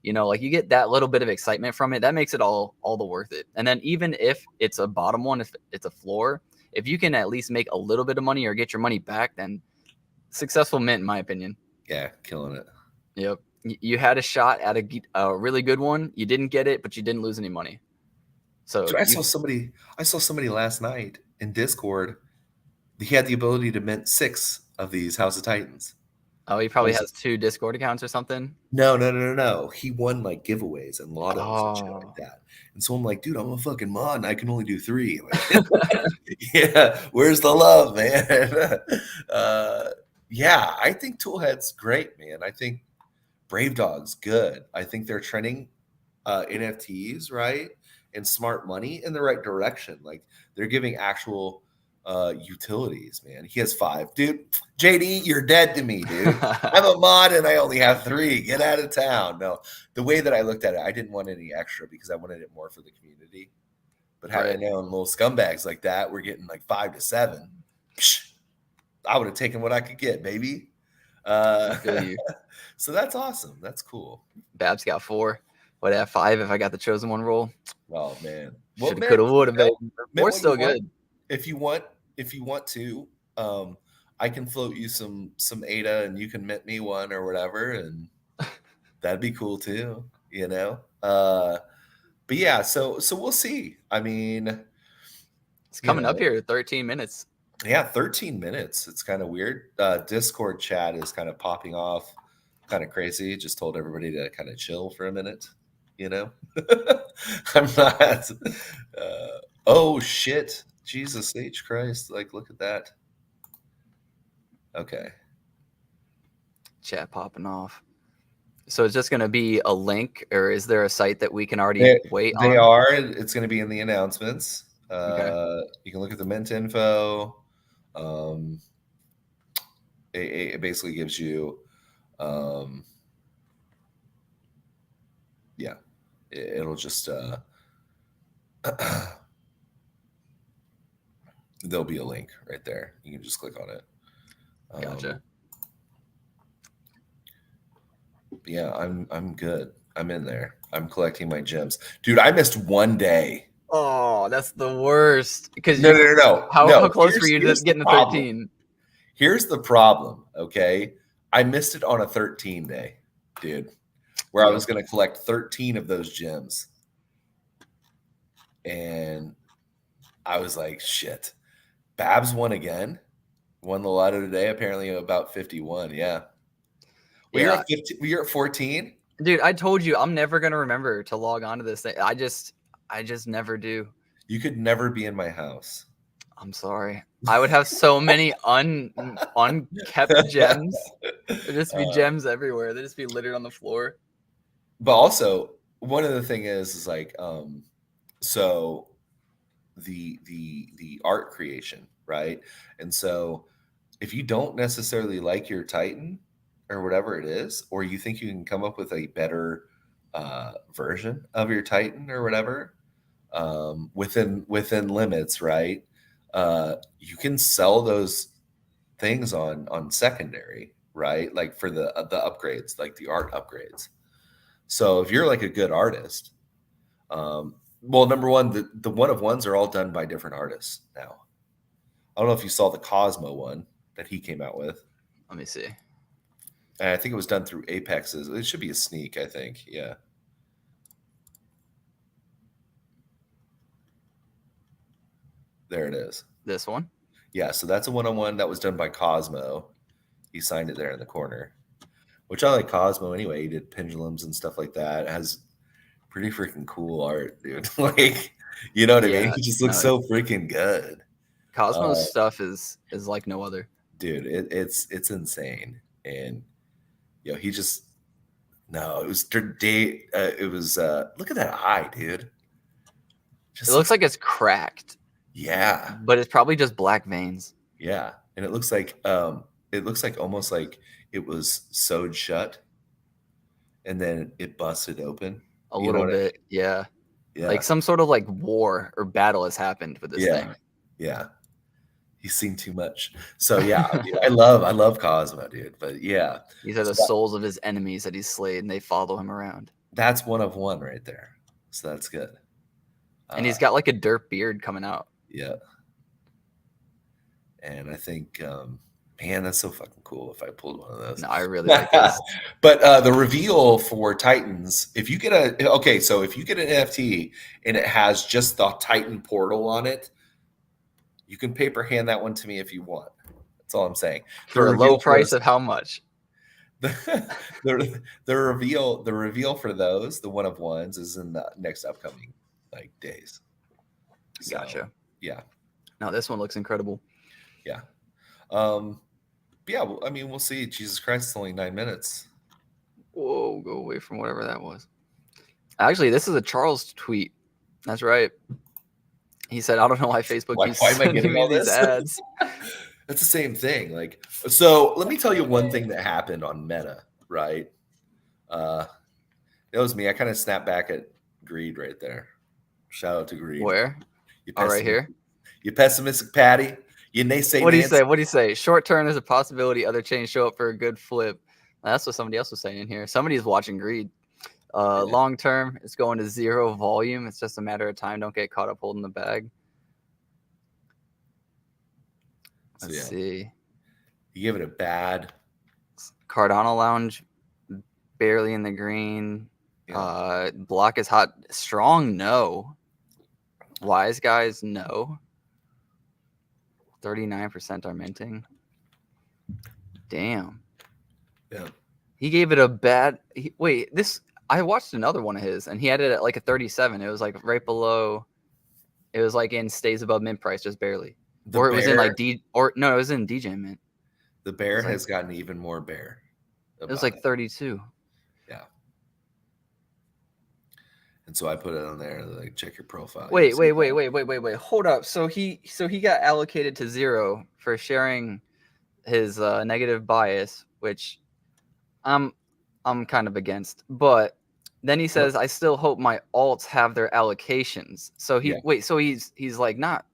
You know, like you get that little bit of excitement from it. That makes it all the worth it. And then even if it's a bottom one, if it's a floor, if you can at least make a little bit of money or get your money back, then successful mint, in my opinion. Yeah, killing it. Yep. You had a shot at a really good one. You didn't get it, but you didn't lose any money. So I saw somebody last night in Discord. He had the ability to mint 6 of these House of Titans. Oh, he probably has 2 Discord accounts or something. No. He won like giveaways and lottos and shit like that. And so I'm like, dude, I'm a fucking mod and I can only do 3. Like, yeah, where's the love, man? Yeah, I think Toolhead's great, man. I think Brave Dog's good. I think they're trending NFTs, right? And smart money in the right direction. Like they're giving actual utilities, man. He has 5. Dude, JD, you're dead to me, dude. I'm a mod and I only have 3. Get out of town. No, the way that I looked at it, I didn't want any extra because I wanted it more for the community. But had I known little scumbags like that, we're getting like 5 to 7. I would have taken what I could get, baby. So that's awesome. That's cool. Babs got 4. Would I have 5 if I got the chosen one roll? Oh man, shoulda, coulda, woulda, baby. We're still good. If you want to, I can float you some ADA and you can mint me one or whatever, and that'd be cool too. You know. But yeah, so we'll see. I mean, it's coming up here. 13 minutes. Yeah, 13 minutes. It's kind of weird. Discord chat is kind of popping off, kind of crazy. Just told everybody to kind of chill for a minute. You know, I'm not. Oh shit, Jesus H Christ! Like, look at that. Okay. Chat popping off. So it's just going to be a link, or is there a site that we can already wait on? They are. It's going to be in the announcements. Okay. You can look at the mint info. It basically gives you, yeah, it'll just, there'll be a link right there. You can just click on it. Gotcha. Yeah, I'm good. I'm in there. I'm collecting my gems. Dude, I missed one day. Oh, that's the worst. Because no. How close were you to getting the 13? Here's the problem, okay? I missed it on a 13 day, dude, where I was going to collect 13 of those gems. And I was like, shit. Babs won again. Won the lotto today, apparently about 51. Yeah. You're at 14? Dude, I told you I'm never going to remember to log on to this thing. I just never do. You could never be in my house. I'm sorry. I would have so many unkept gems. There'd just be gems everywhere. They'd just be littered on the floor. But also, one of the thing is like, so the art creation, right? And so if you don't necessarily like your Titan or whatever it is, or you think you can come up with a better version of your Titan or whatever, within limits, right? You can sell those things on secondary, right? Like for the upgrades, like the art upgrades. So if you're like a good artist, well, number one, the one of ones are all done by different artists now. I don't know if you saw the Cosmo one that he came out with. Let me see. And I think it was done through Apex's. It should be a sneak, I think. Yeah. There it is. This one? Yeah, so that's a one-on-one that was done by Cosmo. He signed it there in the corner, which I like Cosmo anyway. He did pendulums and stuff like that. It has pretty freaking cool art, dude. Like, you know what I mean? He just looks so freaking good. Cosmo's stuff is like no other. Dude, it's insane. And he just it was look at that eye, dude. It looks like it's cracked. Yeah. But it's probably just black veins. Yeah. And it looks like almost like it was sewed shut and then it busted open. A little bit. Yeah. Like some sort of like war or battle has happened with this thing. Yeah. He's seen too much. So yeah, dude, I love Cosmo, dude. But yeah. These are the souls of his enemies that he's slayed and they follow him around. That's one of one right there. So that's good. And he's got like a dirt beard coming out. Yeah. And I think, man, that's so fucking cool if I pulled one of those. No, I really like this. But the reveal for Titans, if you get an NFT and it has just the Titan portal on it, you can paper hand that one to me if you want. That's all I'm saying. For a low price of how much? The reveal for those, the one of ones, is in the next upcoming days. So, gotcha. Yeah. No, this one looks incredible. Yeah. Yeah. Well, I mean, we'll see. Jesus Christ, it's only 9 minutes. Whoa, go away from whatever that was. Actually, this is a Charles tweet. That's right. He said, "I don't know why Facebook keeps sending me these ads." That's the same thing. So let me tell you one thing that happened on Meta, right? It was me. I kind of snapped back at Greed right there. Shout out to Greed. Where? Right here. You pessimistic Patty. You naysay. What do you say? What do you say? Short term, there's a possibility other chains show up for a good flip. That's what somebody else was saying in here. Somebody's watching Greed. Long term, it's going to zero volume. It's just a matter of time. Don't get caught up holding the bag. Let's see. You give it a bad. Cardano Lounge, barely in the green. Yeah. Block is hot. Strong, no. Wise guys, no. 39% are minting. Damn. Yeah. He gave it a bad. I watched another one of his, and he had it at like a 37. It was like right below. It was like in stays above mint price, just barely. It was in like it was in DJ mint. The bear has gotten even more bear. It was like 32. Yeah. And so I put it on there, check your profile. Wait. Hold up. So he got allocated to zero for sharing his negative bias, which I'm kind of against. But then he says, I still hope my alts have their allocations. So he's like not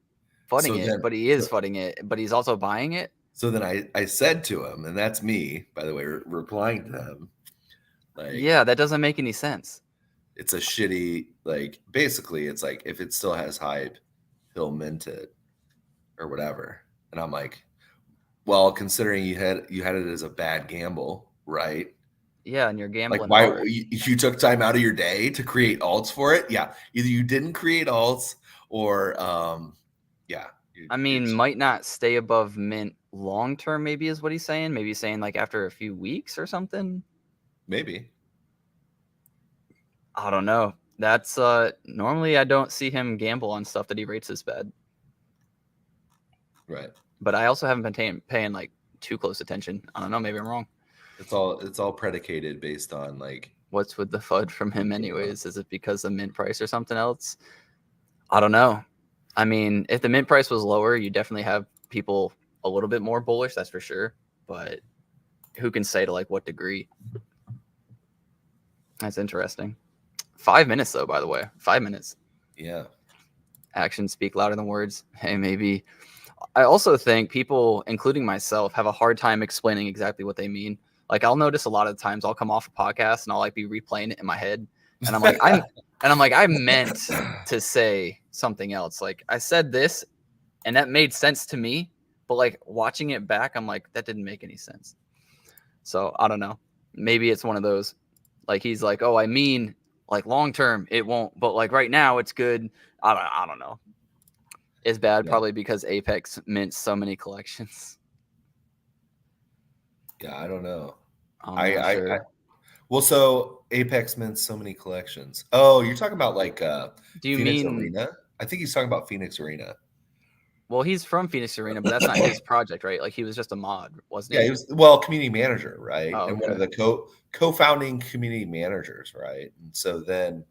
fudding it, but he is fudding it, but he's also buying it. So then I said to him, and that's me, by the way, replying to him. Yeah, that doesn't make any sense. It's a shitty, basically it's like, if it still has hype, he'll mint it or whatever. And I'm like, well, considering you had it as a bad gamble, right? Yeah, and you're gambling. Why you took time out of your day to create alts for it? Yeah, either you didn't create alts or yeah. I mean, might not stay above mint long term. Maybe is what he's saying. Maybe he's saying after a few weeks or something. Maybe. I don't know. That's normally I don't see him gamble on stuff that he rates as bad. Right. But I also haven't been paying too close attention. I don't know. Maybe I'm wrong. It's all predicated based on what's with the FUD from him anyways? Is it because of mint price or something else? I don't know. I mean, if the mint price was lower, you definitely have people a little bit more bullish, that's for sure. But who can say to like what degree? That's interesting. 5 minutes though, by the way. 5 minutes. Yeah. Actions speak louder than words. Hey, maybe. I also think people, including myself, have a hard time explaining exactly what they mean. Like I'll notice a lot of the times I'll come off a podcast and I'll like be replaying it in my head, and I'm like I meant to say something else. Like I said this, and that made sense to me, but like watching it back, I'm like that didn't make any sense. So I don't know. Maybe it's one of those. Like he's like, oh, I mean, like long term it won't, but like right now it's good. I don't know. It's bad, Yeah. probably because Apex mints so many collections. Yeah, I don't know. I'm not sure. Well, so Apex mints so many collections. Oh, you're talking about like Do you Phoenix mean? Arena? I think he's talking about Phoenix Arena. Well, he's from Phoenix Arena, but that's not his project, right? Like he was just a mod, wasn't he? Yeah, he was community manager, right? Oh, And one of okay. the co-founding community managers, right? And so then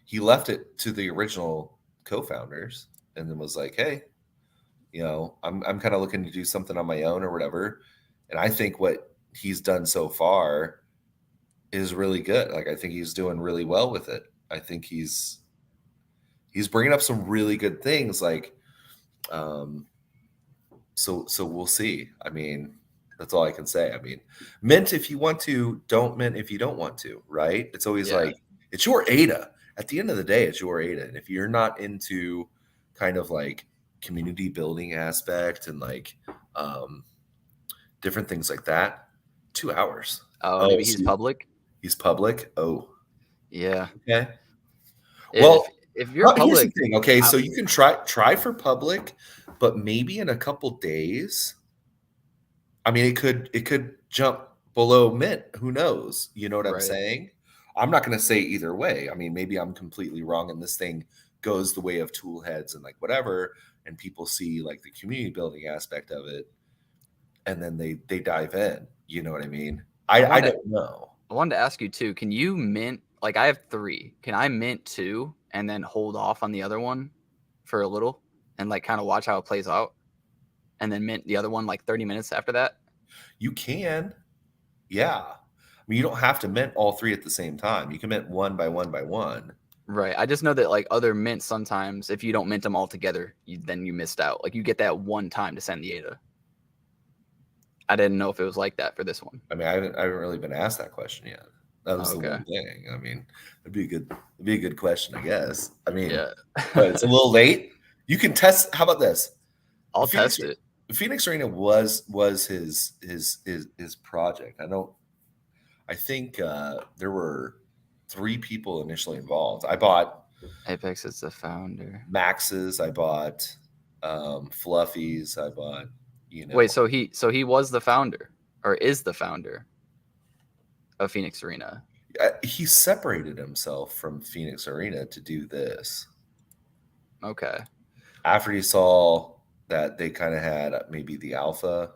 he left it to the original co-founders and then was like, hey, I'm kind of looking to do something on my own or whatever. And I think what he's done so far is really good. Like I think he's doing really well with it. I think he's bringing up some really good things. Like, so we'll see. I mean, that's all I can say. I mean, mint if you want to, don't mint if you don't want to. Right? It's always like it's your ADA. At the end of the day, it's your ADA, and if you're not into kind of like community building aspect and like different things like that, 2 hours. Oh, maybe he's public. He's public. Oh, yeah. Okay. Well, if you're public, here's the thing. Okay, so you can try for public, but maybe in a couple days. I mean, it could jump below mint. Who knows? You know what I'm saying? I'm not going to say either way. I mean, maybe I'm completely wrong, and this thing goes the way of tool heads and like whatever, and people see like the community building aspect of it, and then they dive in. You know what I mean? I don't know. I wanted to ask you too. Can you mint? Like I have 3. Can I mint 2 and then hold off on the other one for a little and like kind of watch how it plays out, and then mint the other one like 30 minutes after that? You can, yeah. I mean, you don't have to mint all 3 at the same time. You can mint one by one by one. Right. I just know that like other mints, sometimes if you don't mint them all together, then you missed out. Like you get that one time to send the ADA. I didn't know if it was like that for this one. I mean, I haven't really been asked that question yet. That was the one thing. I mean, it'd be a good question, I guess. I mean, but it's a little late. You can test. How about this? I'll test it. Phoenix Arena was his project. I think there were 3 people initially involved. I bought Apex is the founder. Max's. I bought Fluffy's. I bought. Wait, so he was the founder, or is the founder of Phoenix Arena? He separated himself from Phoenix Arena to do this. Okay. After he saw that they kind of had maybe the alpha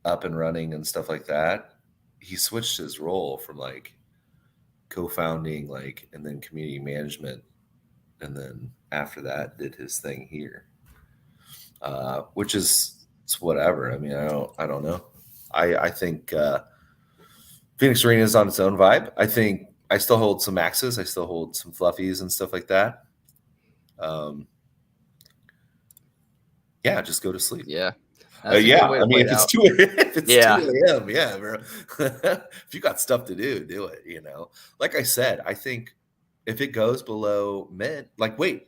up and running and stuff like that, he switched his role from like co-founding, like, and then community management, and then after that did his thing here. Which is it's whatever. I mean, I don't know. I think Phoenix Arena is on its own vibe. I think I still hold some Maxes. I still hold some Fluffies and stuff like that. Yeah, just go to sleep. Yeah. Yeah. I mean, if it's 2 a.m., yeah, bro. If you got stuff to do, do it. Like I said, I think if it goes below mint, like wait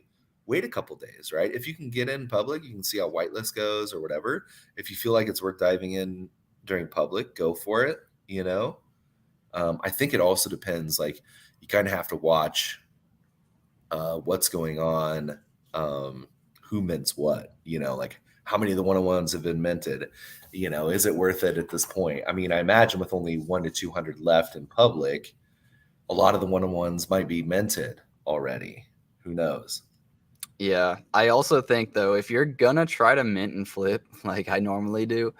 a couple days, right? If you can get in public, you can see how whitelist goes or whatever. If you feel like it's worth diving in during public, go for it. I think it also depends. Like you kind of have to watch what's going on, who mints what. Like how many of the 101s have been minted. Is it worth it at this point? I mean, I imagine with only 1 to 200 left in public, a lot of the 101s might be minted already. Who knows? Yeah. I also think, though, if you're going to try to mint and flip like I normally do,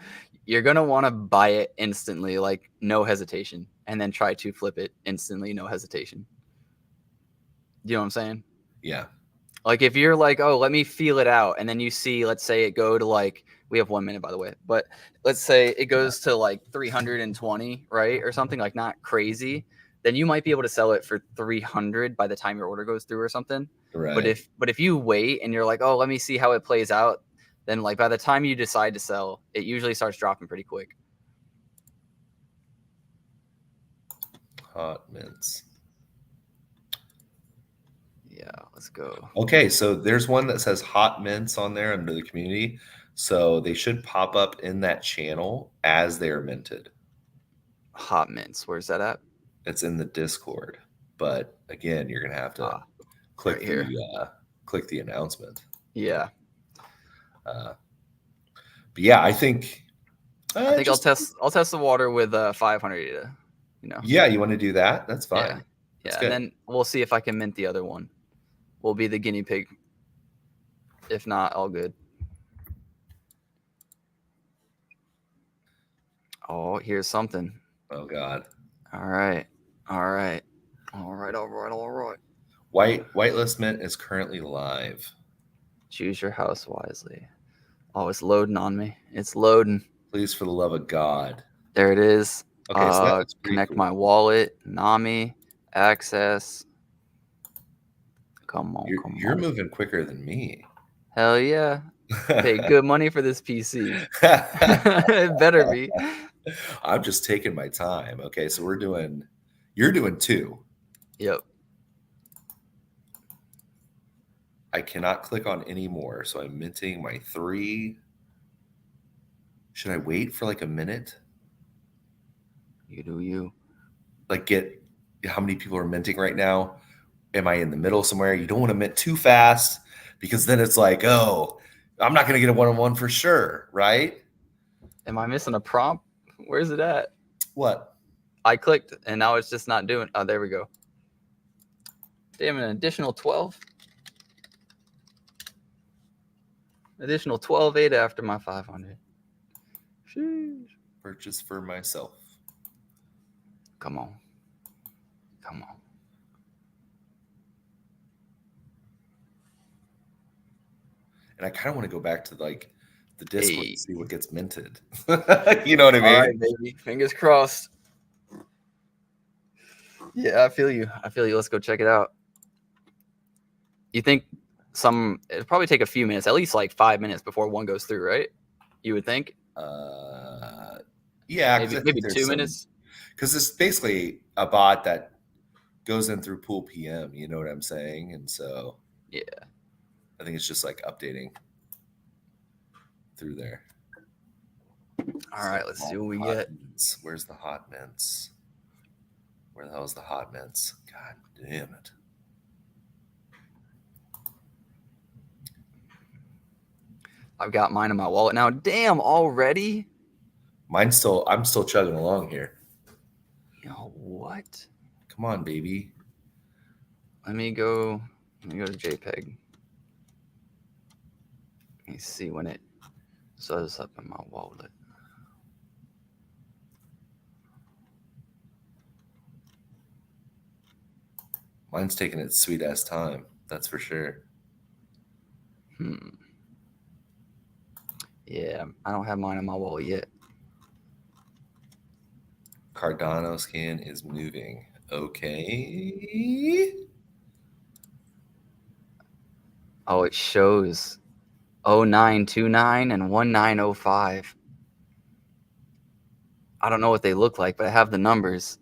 you're going to want to buy it instantly, like no hesitation, and then try to flip it instantly, no hesitation. You know what I'm saying? Yeah. Like if you're like, oh, let me feel it out, and then you see, let's say it go to like, we have 1 minute by the way, but let's say it goes to like 320, right, or something like not crazy, then you might be able to sell it for 300 by the time your order goes through or something. Right. But if you wait and you're like, oh, let me see how it plays out, then like by the time you decide to sell, it usually starts dropping pretty quick. Hot mints. Yeah, let's go. Okay, so there's one that says hot mints on there under the community. So they should pop up in that channel as they are minted. Hot mints. Where's that at? It's in the Discord. But again, you're gonna have to click right here. Click the announcement. Yeah. But yeah, I think I'll test the water with 500. You know. Yeah, you want to do that? That's fine. Yeah. That's yeah, good. and then we'll see if I can mint the other one. We'll be the guinea pig. If not, all good. Oh, here's something. Oh God. All right. Whitelist mint is currently live. Choose your house wisely. Oh, it's loading on me. It's loading. Please, for the love of God. There it is. Okay, so that looks pretty connect cool. my wallet, Nami, access. Come on, You're moving quicker than me. Hell yeah. Pay good money for this PC. It better be. I'm just taking my time. Okay, so you're doing 2. Yep. I cannot click on any more, so I'm minting my 3. Should I wait for like a minute? You do you. Like get how many people are minting right now? Am I in the middle somewhere? You don't want to mint too fast because then it's like, oh, I'm not going to get a 1-on-1 for sure, right? Am I missing a prompt? Where's it at? What? I clicked and now it's just not doing. Oh, there we go. Damn, an additional 12. Additional 12.8 after my 500. Sheesh. Purchase for myself. Come on. And I kind of want to go back to like the Discord Hey. to see what gets minted. You know what I mean? All right, baby. Fingers crossed. Yeah, I feel you. Let's go check it out. You think it'll probably take a few minutes, at least like 5 minutes before one goes through, right? You would think? Yeah. Maybe 2 minutes. Because it's basically a bot that goes in through Pool PM. You know what I'm saying? And so, yeah, I think it's just like updating through there. All right, let's see what we get. Mints. Where's the hot mints? Where the hell is the hot mints? God damn it. I've got mine in my wallet now. Damn, already? I'm still chugging along here. What? Come on, baby. Let me go to JPEG. Let me see when it shows up in my wallet. Mine's taking its sweet ass time. That's for sure. Yeah, I don't have mine in my wallet yet. Cardano scan is moving. Okay. Oh, it shows 0929 and 1905. I don't know what they look like, but I have the numbers.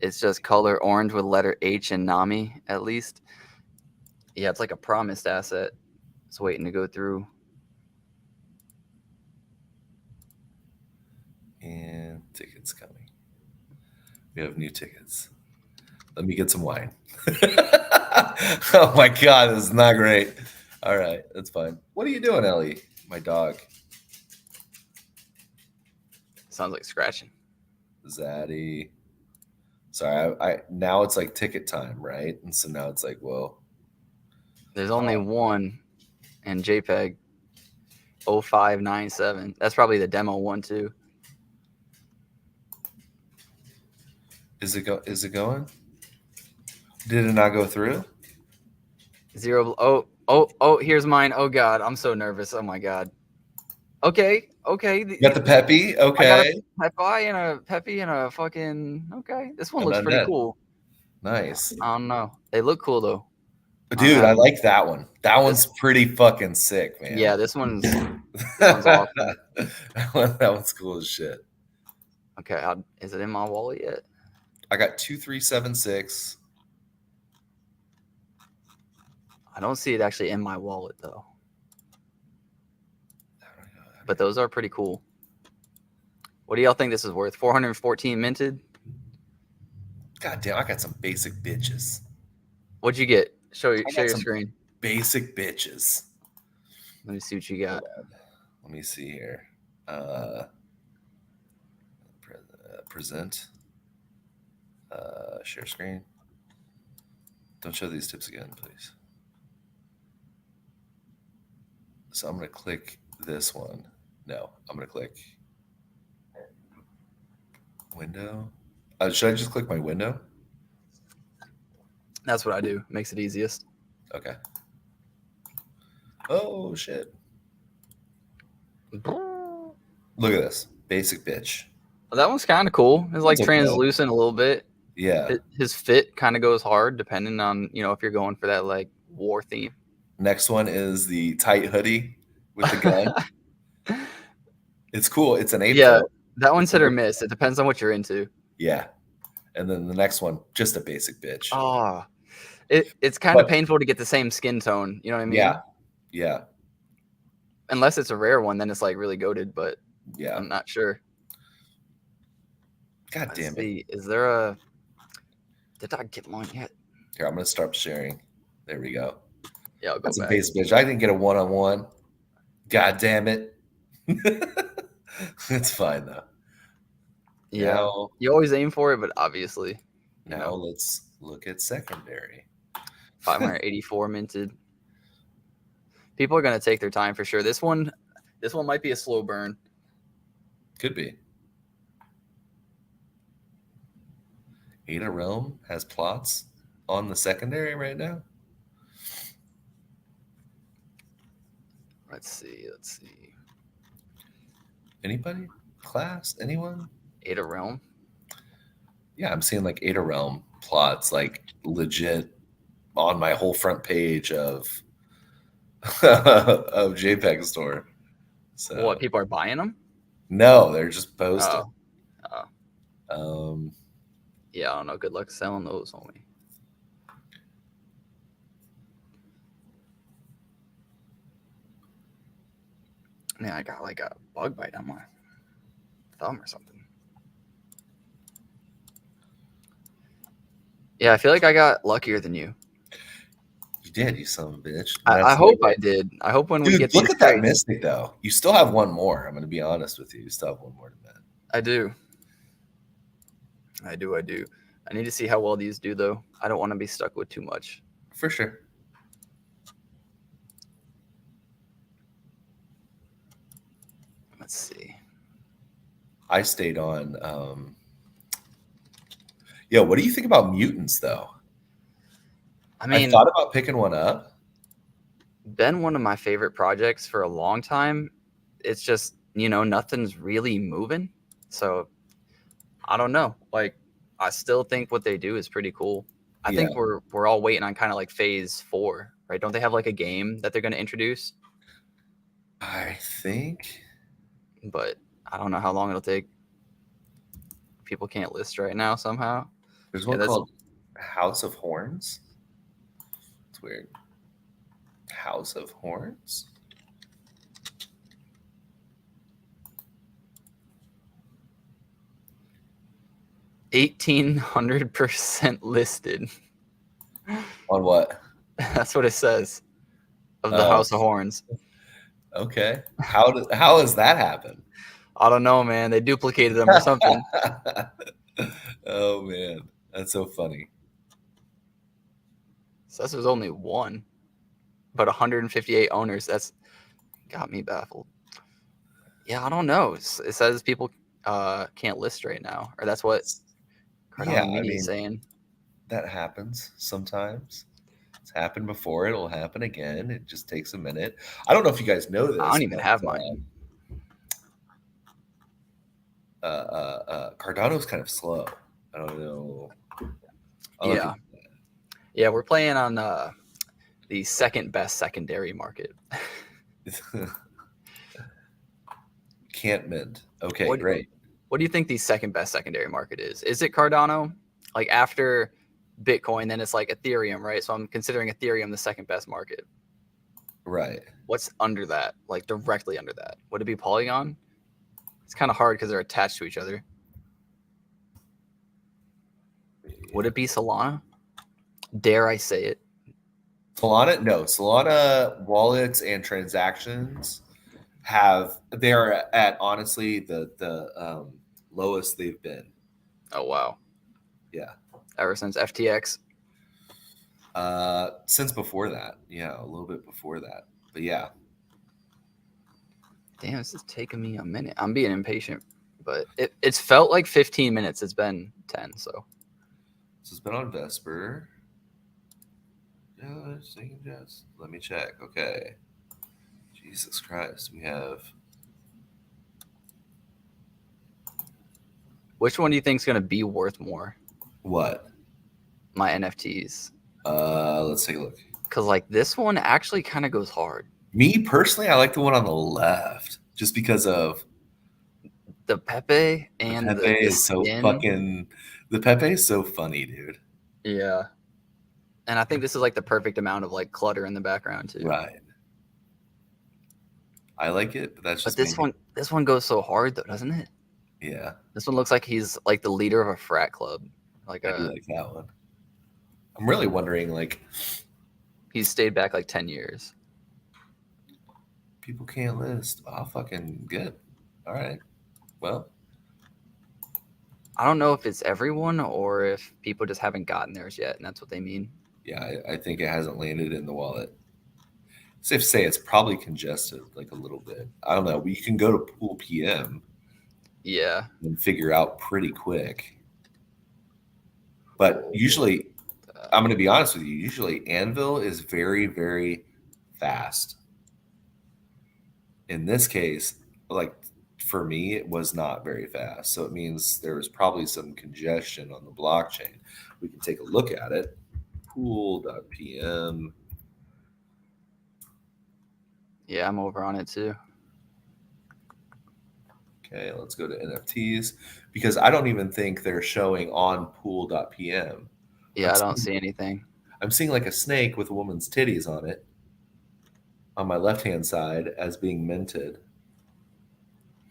It's just color orange with letter H and Nami, at least. Yeah, it's like a promised asset. It's waiting to go through. And tickets coming. We have new tickets. Let me get some wine. Oh my God, this is not great. All right, that's fine. What are you doing, Ellie? My dog. Sounds like scratching. Zaddy. Sorry, I now it's like ticket time, right? And so now it's like, well. There's only one in JPEG 0597. That's probably the demo one too. Is it going? Did it not go through? 0. Oh, here's mine. Oh God, I'm so nervous. Oh my God. Okay. You got the Peppy? I got a Okay. Peppy and a fucking. Okay, this one An looks pretty undead. cool. Nice. I don't know. They look cool though. Dude, I like that one. That one's pretty fucking sick, man. Yeah, this one's that awesome. one's cool as shit. Okay, is it in my wallet yet? I got 2376. I don't see it actually in my wallet though. But those are pretty cool. What do y'all think this is worth? 414 minted? God damn, I got some basic bitches. What'd you get? Show your some screen. Basic bitches. Let me see what you got. Let me see here. Present. Share screen. Don't show these tips again, please. So I'm going to click this one. No, I'm going to click window. Should I just click my window? That's what I do. Makes it easiest. Okay. Oh, shit. Look at this. Basic bitch. Well, that one's kind of cool. It's like translucent a little bit. Yeah. His fit kind of goes hard depending on, if you're going for that like war theme. Next one is the tight hoodie with the gun. It's cool. It's an 8. Yeah, that one's hit or miss. It depends on what you're into. Yeah. And then the next one, just a basic bitch. Oh, it's kind of painful to get the same skin tone. You know what I mean? Yeah. Yeah. Unless it's a rare one, then it's like really goated, but yeah, I'm not sure. God damn it. Is there did I get one yet? Here, I'm going to start sharing. There we go. Yeah, I'll go That's back. a basic bitch. I didn't get a one-on-one. God damn it. It's fine, though. Yeah. Now, you always aim for it, but obviously. Now let's look at secondary. 584 minted. People are going to take their time for sure. This one might be a slow burn. Could be. Ada Realm has plots on the secondary right now. Let's see. Anybody? Class? Anyone? Ada Realm? Yeah, I'm seeing like Ada Realm plots, like legit on my whole front page of JPEG store. So what, people are buying them? No, they're just posted. Yeah, I don't know. Good luck selling those, homie. Man, I got like a bug bite on my thumb or something. Yeah, I feel like I got luckier than you. You did, you son of a bitch. I hope I did. I hope when we get look at that Mystic, though. You still have one more. I'm going to be honest with you. You still have one more to bet. I do. I need to see how well these do, though. I don't want to be stuck with too much. For sure. Let's see. I stayed on. What do you think about mutants, though? I mean, I thought about picking one up. Been one of my favorite projects for a long time. It's just, nothing's really moving. So I don't know. Like, I still think what they do is pretty cool. I think we're all waiting on kind of like phase 4, right? Don't they have like a game that they're going to introduce? I think. But I don't know how long it'll take. People can't list right now somehow. There's one called House of Horns. It's weird. House of Horns. $1,800% listed. On what? That's what it says. Of the House of Horns. Okay. How does that happen? I don't know, man. They duplicated them or something. Oh man, that's so funny. Says there's only one, but 158 owners. That's got me baffled. Yeah, I don't know. It says people can't list right now, or that's what Cardano Mini is saying. That happens sometimes. It's happened before. It'll happen again. It just takes a minute. I don't know if you guys know this. I don't even but, have mine. Cardano's kind of slow. I don't know. Yeah. Yeah, we're playing on the second best secondary market. Can't mint. Okay, great. What do you think the second best secondary market is? Is it Cardano? Like after Bitcoin, then it's like Ethereum, right? So I'm considering Ethereum the second best market. Right. What's under that? Like directly under that? Would it be Polygon? It's kind of hard because they're attached to each other. Would it be Solana? Dare I say it? Solana? No. Solana wallets and transactions they are at honestly the lowest they've been. Oh wow. Yeah. Ever since FTX. Since before that. Yeah, a little bit before that. But yeah. Damn, this is taking me a minute. I'm being impatient, but it's felt like 15 minutes. It's been 10, so. It's been on Vesper. Let me check. Okay. Jesus Christ. We have. Which one do you think is going to be worth more? What? My NFTs. Let's take a look. Because like this one actually kind of goes hard. Me personally, I like the one on the left just because of the Pepe and the Pepe is skin. so fucking. The Pepe is so funny, dude. Yeah, and I think this is like the perfect amount of like clutter in the background too. Right. I like it, but that's just. But this one goes so hard though, doesn't it? Yeah. This one looks like he's like the leader of a frat club. I do like that one. I'm really wondering, like, he's stayed back like 10 years. People can't list. Oh, fucking good. All right. Well, I don't know if it's everyone or if people just haven't gotten theirs yet, and that's what they mean. Yeah, I think it hasn't landed in the wallet. Safe to say it's probably congested like a little bit. I don't know. You can go to Pool PM. Yeah. And figure out pretty quick. But usually, I'm going to be honest with you, usually Anvil is very, very fast. In this case, like for me, it was not very fast. So it means there was probably some congestion on the blockchain. We can take a look at it. Pool.pm. Yeah, I'm over on it too. Okay, let's go to NFTs because I don't even think they're showing on pool.pm. Yeah, I don't see anything. I'm seeing like a snake with a woman's titties on it on my left-hand side as being minted.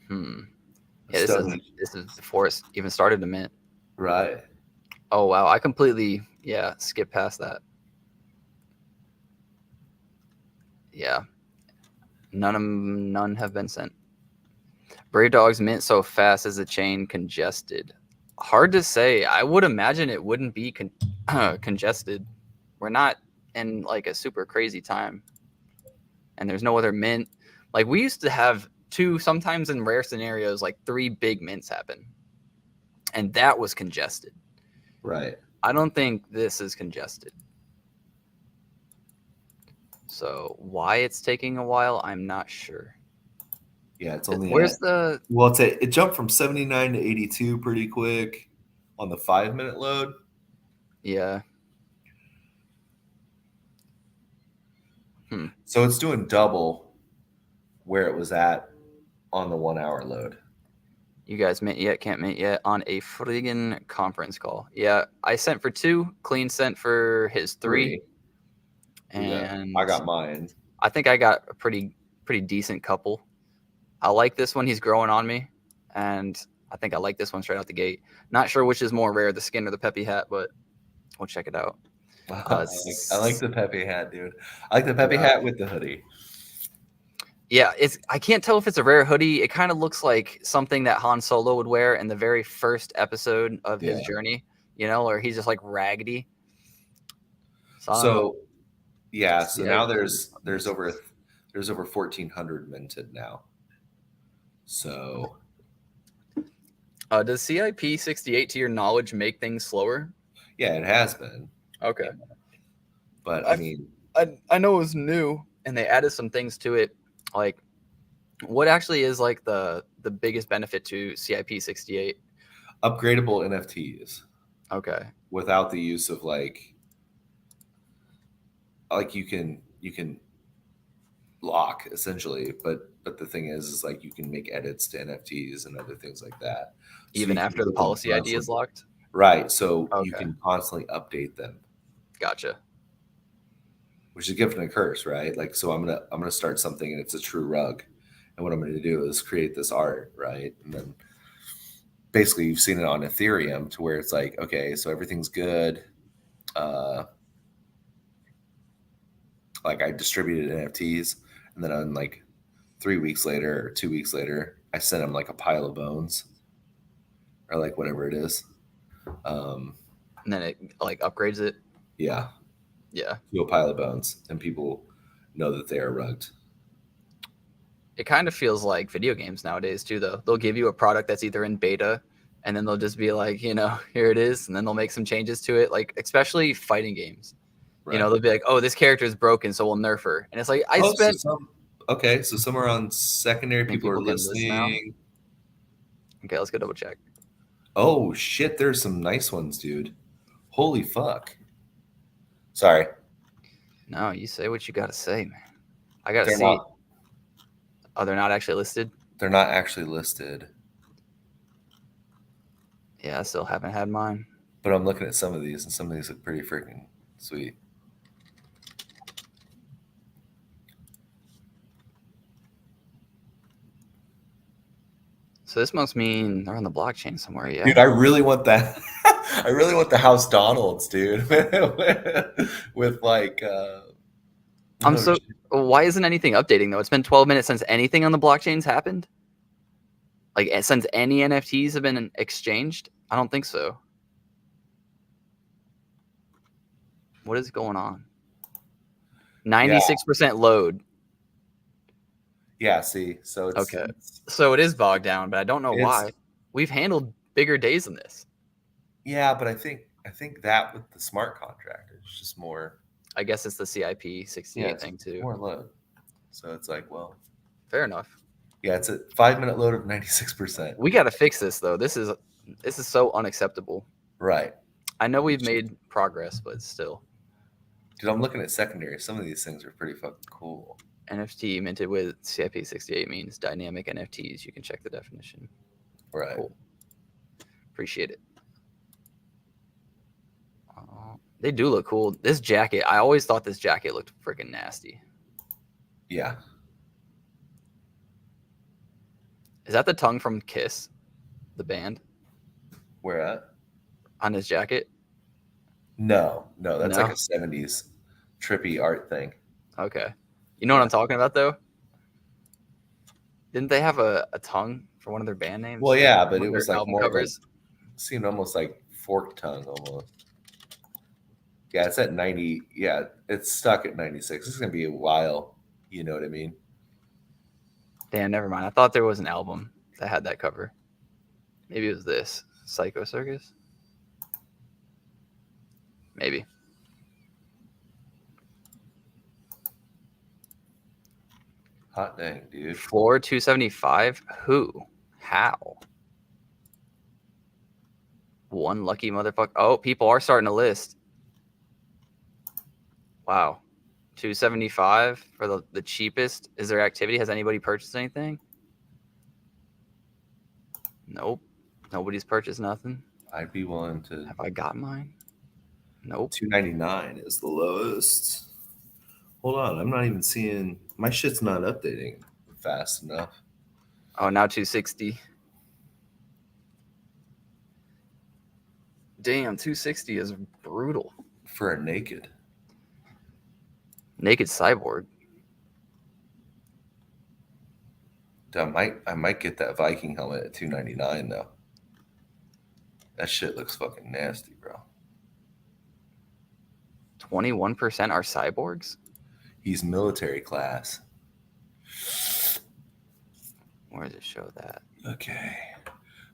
Yeah, this is before it's even started to mint. Right. Oh, wow. I completely, skipped past that. Yeah. None have been sent. Brave Dogs mint so fast as the chain congested. Hard to say. I would imagine it wouldn't be congested. We're not in like a super crazy time. And there's no other mint. Like we used to have two, sometimes in rare scenarios, like 3 big mints happen. And that was congested. Right. I don't think this is congested. So why it's taking a while, I'm not sure. Yeah, it's only it jumped from 79 to 82 pretty quick on the 5-minute load. Yeah. So it's doing double where it was at on the 1-hour load. You guys mint yet? Can't mint yet on a friggin' conference call. Yeah, I sent for 2. Clean sent for his 3. And I got mine. I think I got a pretty decent couple. I like this one. He's growing on me. And I think I like this one straight out the gate. Not sure which is more rare, the skin or the Pepe hat, but we'll check it out. I like the Pepe hat, dude. I like the Pepe hat with the hoodie. Yeah, I can't tell if it's a rare hoodie. It kind of looks like something that Han Solo would wear in the very first episode of his journey, or he's just like raggedy. So now there's over 1,400 minted now. So does CIP 68 to your knowledge make things slower? Yeah, it has been. Okay. But I mean, I know it was new, and they added some things to it. Like, what actually is like the biggest benefit to CIP 68? upgradable NFTs Okay. without the use of like you can lock essentially, but the thing is like you can make edits to NFTs and other things like that. So Even you can after the keep them policy ID is constantly- locked? right? So you Okay. can constantly update them, Gotcha. which is a gift and a curse, right? Like, so I'm gonna start something and it's a true rug, and what I'm gonna do is create this art, right? And then basically you've seen it on Ethereum to where it's like, okay, so everything's good. Like I distributed NFTs, and then on like 3 weeks later or 2 weeks later, I sent him like a pile of bones or like whatever it is. And then it like upgrades it. Yeah, Yeah. to a pile of bones, and people know that they are rugged. It kind of feels like video games nowadays too, though. They'll give you a product that's either in beta, and then they'll just be like, here it is, and then they'll make some changes to it. Like, especially fighting games. Right. They'll be like, oh, this character is broken, so we'll nerf her. And it's like, So some are on secondary. And People are people can list now? listening. Okay, let's go double check. Oh shit, there's some nice ones, dude. Holy fuck. Sorry. No, you say what you got to say, man. I got to They're see. not, Oh, they're not actually listed? they're not actually listed. Yeah, I still haven't had mine. But I'm looking at some of these, and some of these look pretty freaking sweet. So this must mean they're on the blockchain somewhere, yeah? Dude, I really want that. I really want the House Donalds, dude. With like Why isn't anything updating though? It's been 12 minutes since anything on the blockchains happened? Like since any NFTs have been exchanged? I don't think so. What is going on? 96% load. yeah, see. So it's Okay. So it is bogged down, but I don't know why. We've handled bigger days than this. Yeah, but I think that with the smart contract is just more. I guess it's the CIP 68 thing too. More load. So it's like, well, fair enough. Yeah, it's a 5-minute load of 96%. We got to fix this though. This is so unacceptable. Right. I know we've made progress, but still. Dude, I'm looking at secondary. Some of these things are pretty fucking cool. NFT minted with CIP 68 means dynamic NFTs. You can check the definition. Right. Cool. Appreciate it. They do look cool. This jacket, I always thought this jacket looked freaking nasty. Yeah. Is that the tongue from Kiss, the band? Where at? On his jacket? No, that's like a 70s trippy art thing. Okay. You know what I'm talking about, though? Didn't they have a tongue for one of their band names? Well, yeah, but it was like album more covers? Seemed almost like forked tongue almost. Yeah, it's at 90. Yeah, it's stuck at 96. It's going to be a while. You know what I mean? Damn, never mind. I thought there was an album that had that cover. Maybe it was this. Psycho Circus? Maybe. Hot dang, dude. Floor 275? Who? How? One lucky motherfucker. Oh, people are starting to list. Wow. 275 for the cheapest. Is there activity? Has anybody purchased anything? Nope. Nobody's purchased nothing. I'd be willing to. Have I got mine? Nope. 299 is the lowest. Hold on, I'm not even seeing. My shit's not updating fast enough. Oh, now 260. Damn, 260 is brutal. For a naked cyborg. I might get that Viking helmet at 299 though. That shit looks fucking nasty, bro. 21% are cyborgs? He's military class. Where does it show that? Okay.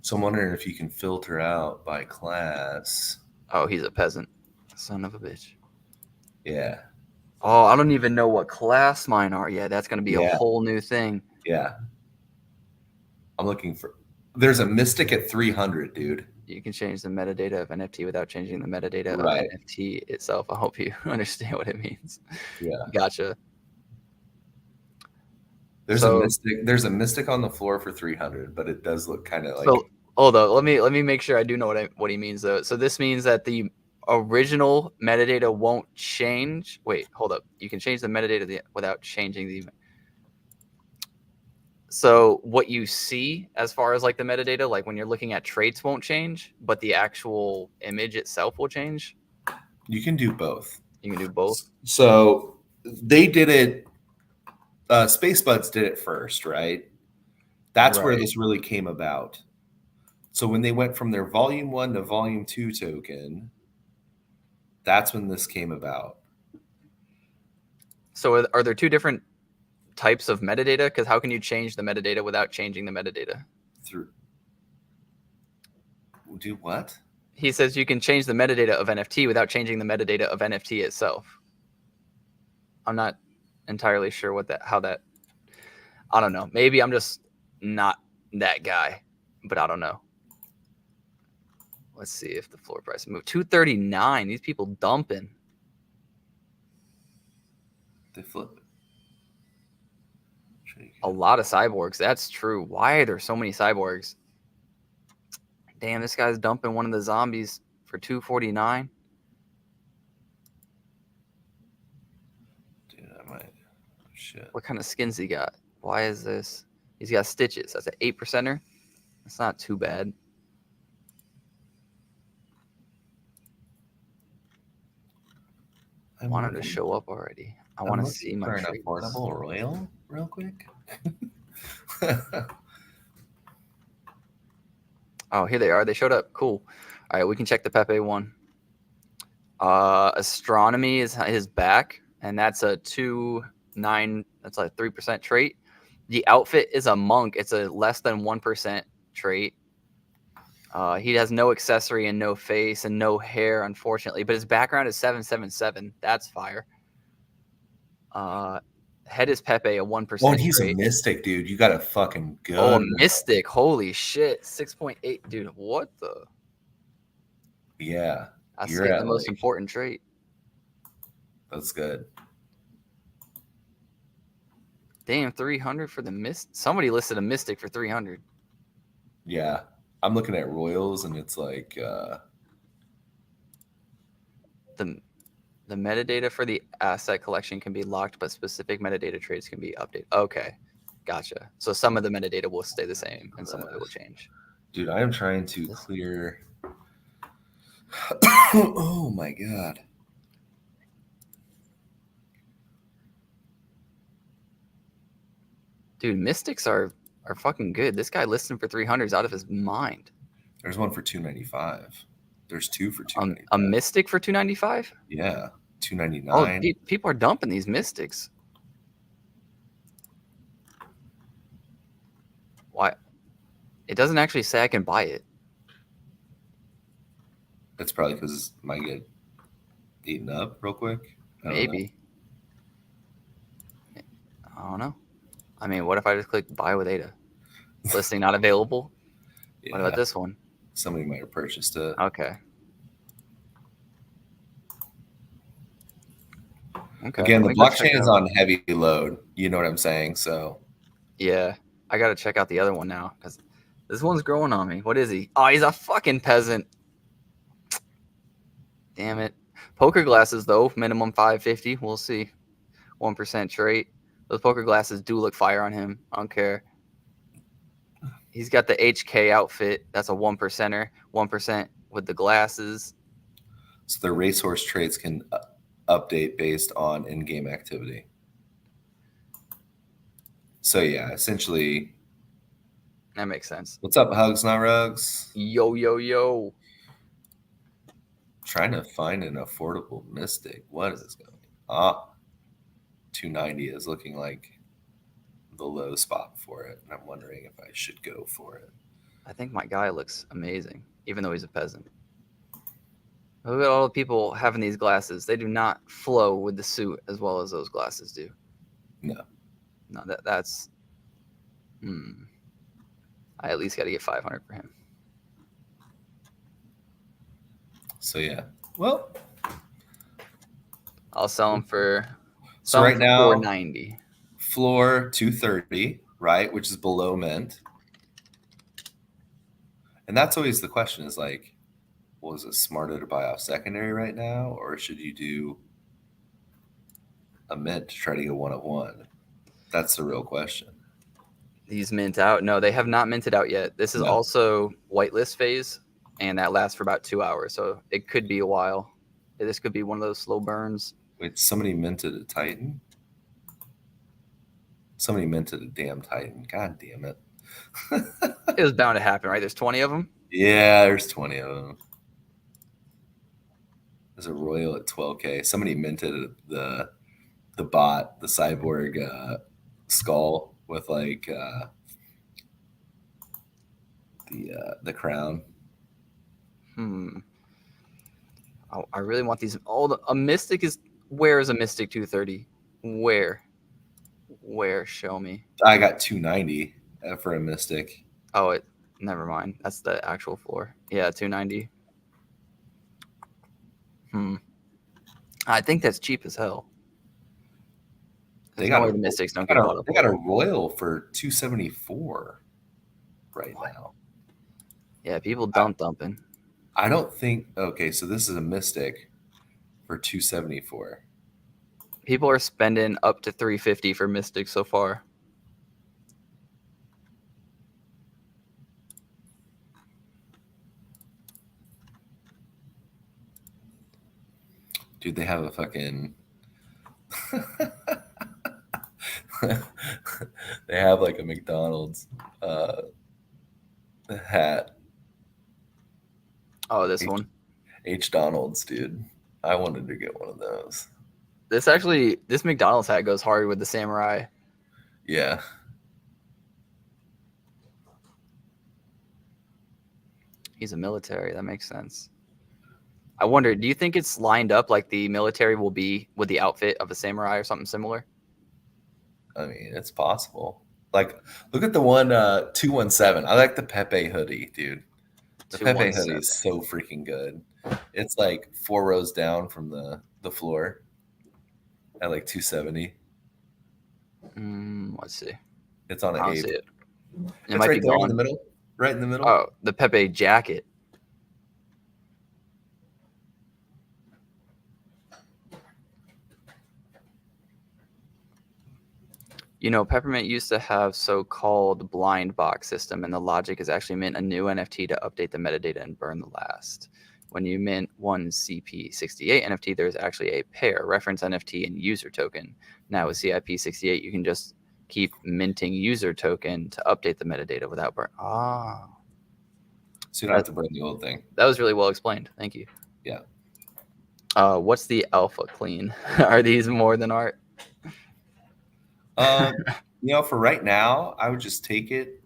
So I'm wondering if you can filter out by class. Oh, he's a peasant. Son of a bitch. Yeah. Oh, I don't even know what class mine are yet. That's going to be a Yeah. whole new thing. Yeah. I'm looking for. There's a Mystic at 300, dude. You can change the metadata of NFT without changing the metadata of Right. NFT itself. I hope you understand what it means. Yeah. Gotcha. There's So, a Mystic. There's a Mystic on the floor for 300, but it does look kind of like. so hold on. Let me make sure I do know what he means though. So this means that the original metadata won't change. Wait, hold up. You can change the metadata without changing the. So what you see as far as like the metadata, like when you're looking at traits, won't change, but the actual image itself will change. You can do both. You can do both. So they did it. Space Buds did it first, right? That's where Right. this really came about. So when they went from their Volume 1 to Volume 2 token, that's when this came about. So are there two different types of metadata? Because how can you change the metadata without changing the metadata? Through do what? He says you can change the metadata of NFT without changing the metadata of NFT itself. I'm not entirely sure how that. I don't know. Maybe I'm just not that guy, but I don't know. Let's see if the floor price moved. 239. These people dumping. They flip. A lot of cyborgs. That's true. Why are there so many cyborgs? Damn, this guy's dumping one of the zombies for 249. Dude, I might. Shit. What kind of skins he got? Why is this? He's got stitches. That's an 8%er. That's not too bad. I want him to show up already. I want to see my an traits. affordable royal real quick. Oh, here they are. They showed up. Cool. All right, we can check the Pepe one. Astronomy is his back, and that's a 2.9. That's like 3% trait. The outfit is a monk. It's a less than 1% trait. He has no accessory and no face and no hair, unfortunately. But his background is 777. That's fire. Head is Pepe, a 1% Oh, and he's trait. a mystic, dude. You got a fucking good. Oh, a mystic. Holy shit. 6.8. Dude, what the? Yeah. I You're skipped at the most like, important trait. that's good. Damn, 300 for the mist. Somebody listed a mystic for 300. Yeah. I'm looking at royals and it's like The metadata for the asset collection can be locked, but specific metadata traits can be updated. Okay, gotcha. So some of the metadata will stay the same, and some of it will change. dude, I am trying to clear. Oh my god. Dude, mystics are fucking good. This guy listing for 300 is out of his mind. There's one for 295. There's two for 295. A mystic for 295? Yeah, 299. Oh, people are dumping these mystics. Why? It doesn't actually say I can buy it. That's probably because it might get eaten up real quick. Maybe. I don't know. I mean, what if I just click buy with ADA? Listing not available? Yeah. What about this one? Somebody might have purchased it. Okay. Again, the blockchain is on heavy load. You know what I'm saying? So yeah, I got to check out the other one now because this one's growing on me. What is he? Oh, he's a fucking peasant. Damn it. Poker glasses, though, minimum 550. We'll see. 1% trait. Those poker glasses do look fire on him. I don't care. He's got the HK outfit. That's a 1%er. 1% with the glasses. So the racehorse traits can update based on in-game activity. So yeah, essentially. That makes sense. What's up, Hugs Not Rugs? Yo, yo, yo. Trying to find an affordable mystic. What is this going? 290 is looking like the low spot for it, and I'm wondering if I should go for it. I think my guy looks amazing, even though he's a peasant. Look at all the people having these glasses. They do not flow with the suit as well as those glasses do. No. No, that's. I at least got to get 500 for him. So yeah. Well, I'll sell him for. So right now, 490. Floor 230, right, which is below mint. And that's always the question: is like, well, is it smarter to buy off secondary right now, or should you do a mint to try to get one of one? That's the real question. These mint out? No, they have not minted out yet. This is No. also whitelist phase, and that lasts for about 2 hours, so it could be a while. This could be one of those slow burns. Wait, somebody minted a Titan? Somebody minted a damn Titan. God damn it. It was bound to happen, right? There's 20 of them? Yeah, there's 20 of them. There's a Royal at 12K. Somebody minted the bot, the cyborg skull with like the crown. I really want these. A Mystic is. Where is a Mystic 230? Where? Show me. I got 290 for a Mystic. Oh, never mind. That's the actual floor. Yeah, 290. I think that's cheap as hell. There's no way the Mystics don't get bought up. They got a Royal for 274 right now. Yeah, people dumping. I don't think. Okay, so this is a Mystic for 274. People are spending up to 350 for Mystics so far. Dude, they have a fucking. They have like a McDonald's hat. Oh, this one? H. Donald's, dude. I wanted to get one of those. This McDonald's hat goes hard with the samurai. Yeah. He's a military. That makes sense. I wonder, do you think it's lined up like the military will be with the outfit of a samurai or something similar? I mean, it's possible. Like, look at the one 217. I like the Pepe hoodie, dude. The Pepe hoodie is so freaking good. It's like 4 rows down from the floor at like 270. Let's see. It's on an 8. It it's might right be there gone. in the middle. Right in the middle. Oh, the Pepe jacket. You know, Peppermint used to have so-called blind box system, and the logic is actually mint a new NFT to update the metadata and burn the last. When you mint one CP68 NFT, there's actually a pair, reference NFT and user token. Now with CIP68, you can just keep minting user token to update the metadata without burn. Ah. So you don't have to burn the old thing. That was really well explained. Thank you. Yeah. What's the alpha clean? Are these more than art? For right now, I would just take it.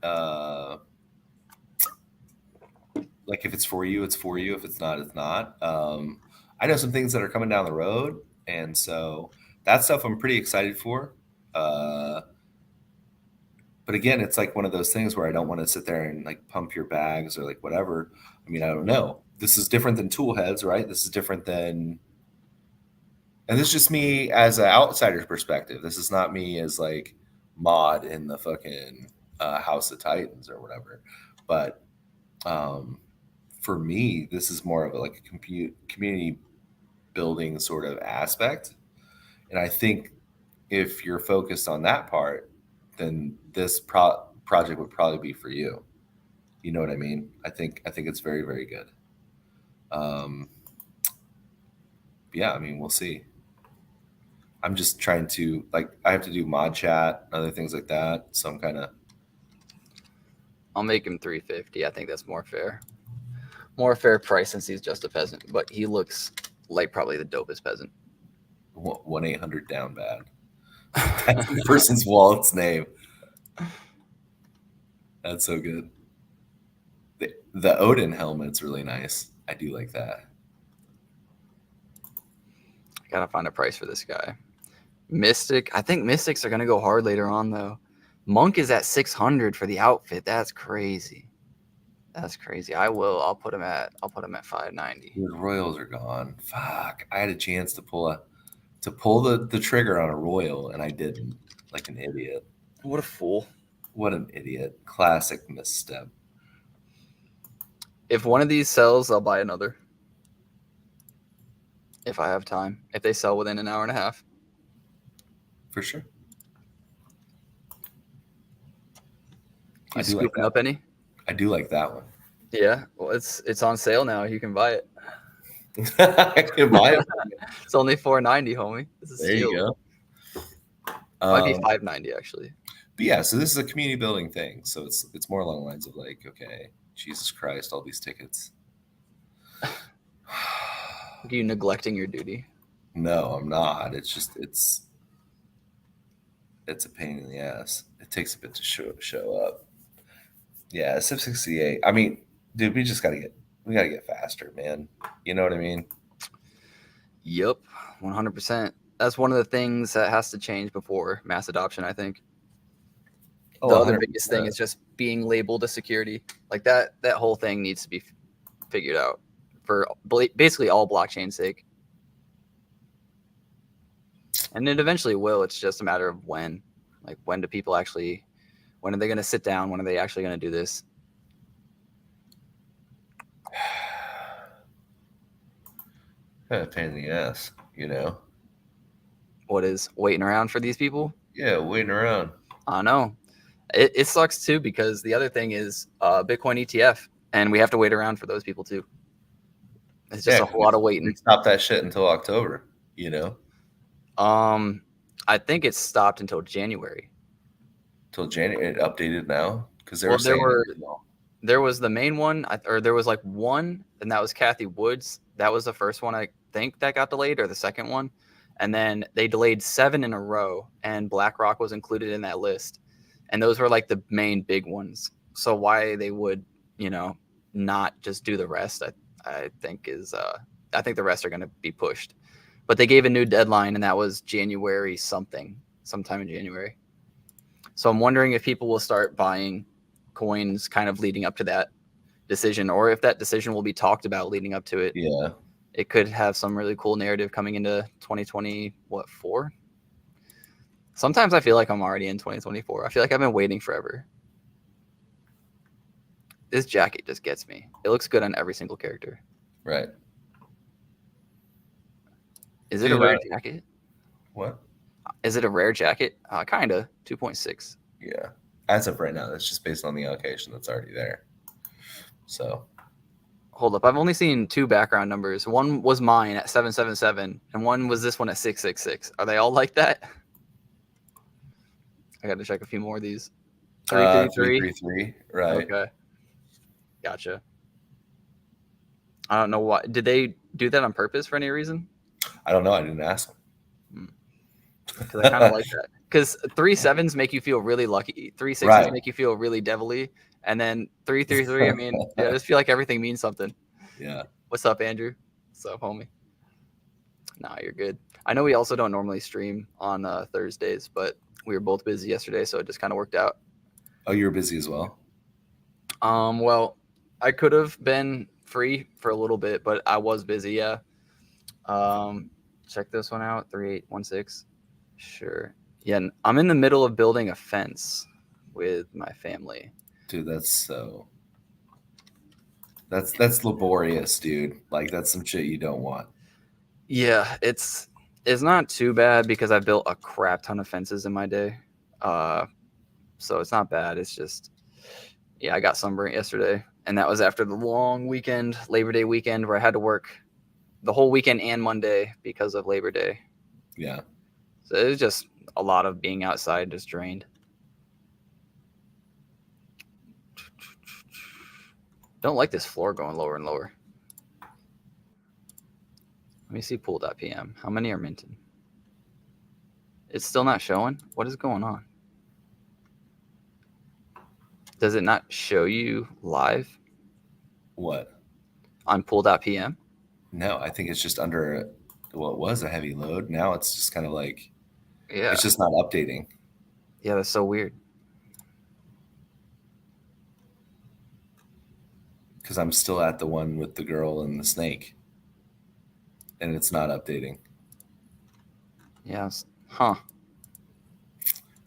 Like if it's for you, it's for you. If it's not, it's not. I know some things that are coming down the road, and so that stuff I'm pretty excited for. But again, it's like one of those things where I don't want to sit there and like pump your bags or like whatever. I mean, I don't know. This is different than tool heads, right? This is different than. And this is just me as an outsider's perspective. This is not me as like mod in the fucking House of Titans or whatever. But for me, this is more of like a community building sort of aspect. And I think if you're focused on that part, then this project would probably be for you. You know what I mean? I think it's very, very good. Yeah, I mean, we'll see. I'm just trying to I have to do mod chat, other things like that. So I'm kind of. I'll make him 350. I think that's more fair. More fair price since he's just a peasant, but he looks like probably the dopest peasant. 1-800 down bad. That's the person's wallet's name. That's so good. The Odin helmet's really nice. I do like that. Gotta find a price for this guy. Mystic. I think Mystics are gonna go hard later on though. Monk is at 600 for the outfit. That's crazy. That's crazy. I'll put him at 590. Dude, Royals are gone. Fuck. I had a chance to pull the trigger on a Royal, and I didn't. Like an idiot. What a fool. What an idiot. Classic misstep. If one of these sells, I'll buy another. If I have time. If they sell within an hour and a half. For sure. You scooping up any? I do like that one. Yeah. Well, it's on sale now. You can buy it. I can buy it. It's only $4.90, homie. This is There you go. Might be $5.90 actually. But yeah, so this is a community building thing. So it's more along the lines of like, okay, Jesus Christ, all these tickets. Are you neglecting your duty? No, I'm not. It's just it's a pain in the ass. It takes a bit to show up. Yeah, Civ 68. I mean, dude, we gotta get faster, man. You know what I mean? Yep, 100%. That's one of the things that has to change before mass adoption, I think. Oh, the other 100%. biggest thing is just being labeled a security. Like that whole thing needs to be figured out for basically all blockchain's sake. And it eventually will. It's just a matter of when. Like, when are they going to sit down? When are they actually going to do this? Kind of pain in the ass, you know? What is waiting around for these people? Yeah, waiting around. I know. It sucks too, because the other thing is Bitcoin ETF, and we have to wait around for those people too. It's just a whole lot of waiting. Stop that shit until October, you know? I think it's stopped until January. Till January. It updated now? Because There was the main one, or there was like one, and that was Kathy Woods. That was the first one, I think, that got delayed, or the second one. And then they delayed 7 in a row, and BlackRock was included in that list. And those were like the main big ones. So why they would, not just do the rest, I think I think the rest are going to be pushed. But they gave a new deadline, and that was January sometime in January. So I'm wondering if people will start buying coins kind of leading up to that decision, or if that decision will be talked about leading up to it. Yeah. It could have some really cool narrative coming into 2024. Sometimes I feel like I'm already in 2024. I feel like I've been waiting forever. This jacket just gets me. It looks good on every single character. Right. Is it a rare jacket? What? Is it a rare jacket? Kind of. 2.6. Yeah. As of right now, that's just based on the allocation that's already there. So. Hold up. I've only seen 2 background numbers. One was mine at 777, and one was this one at 666. Are they all like that? I got to check a few more of these. 333? 333, right. Okay. Gotcha. I don't know why. Did they do that on purpose for any reason? I don't know. I didn't ask them. Because I kind of like that. Because 3 7s make you feel really lucky. 3 6s make you feel really devilly. And then 333, I mean, I just feel like everything means something. Yeah. What's up, Andrew? What's up, homie? Nah, you're good. I know we also don't normally stream on Thursdays, but we were both busy yesterday, so it just kind of worked out. Oh, you were busy as well? Well, I could have been free for a little bit, but I was busy, yeah. Check this one out, 3816. Sure. Yeah, I'm in the middle of building a fence with my family. Dude, that's laborious, dude. Like, that's some shit you don't want. Yeah, it's not too bad because I built a crap ton of fences in my day. So it's not bad. It's just, yeah, I got sunburnt yesterday, and that was after the long weekend, Labor Day weekend, where I had to work the whole weekend and Monday because of Labor Day. Yeah. So it was just a lot of being outside, just drained. Don't like this floor going lower and lower. Let me see pool.pm. How many are minted? It's still not showing? What is going on? Does it not show you live? What? On pool.pm? No, I think it's just under Well, it was a heavy load. Now it's just kind of like, Yeah. it's just not updating. Yeah, that's so weird. Because I'm still at the one with the girl and the snake. And it's not updating. Yeah. Huh.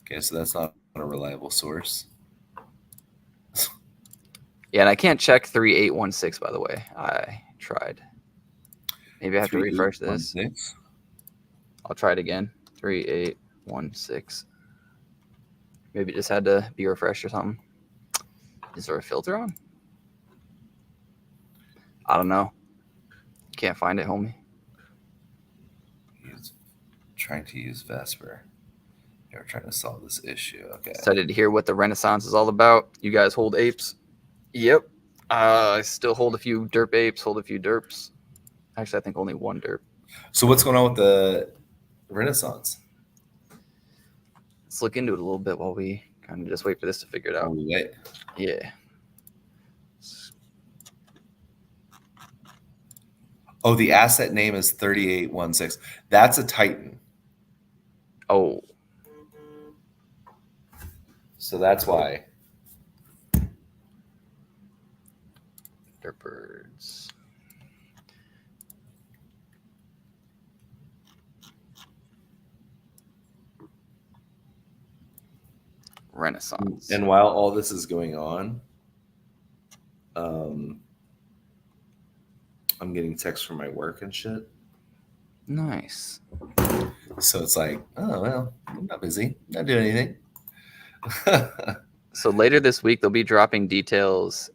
Okay, so that's not a reliable source. Yeah, and I can't check 3816, by the way. I tried. Maybe I have to refresh this. 3816. I'll try it again. 3816. Maybe it just had to be refreshed or something. Is there a filter on? I don't know. Can't find it, homie. He's trying to use Vesper. They were trying to solve this issue. Okay. Excited to hear what the Renaissance is all about. You guys hold apes? Yep. I still hold a few derp apes, hold a few derps. Actually, I think only one derp. So what's going on with the Renaissance? Let's look into it a little bit while we kind of just wait for this to figure it out. Oh, wait. Yeah. Oh, the asset name is 3816. That's a Titan. Oh, So that's why. derpers. Renaissance. And while all this is going on, I'm getting texts from my work and shit. Nice. So it's like, oh, well, I'm not busy. Not doing anything. So later this week, they'll be dropping details,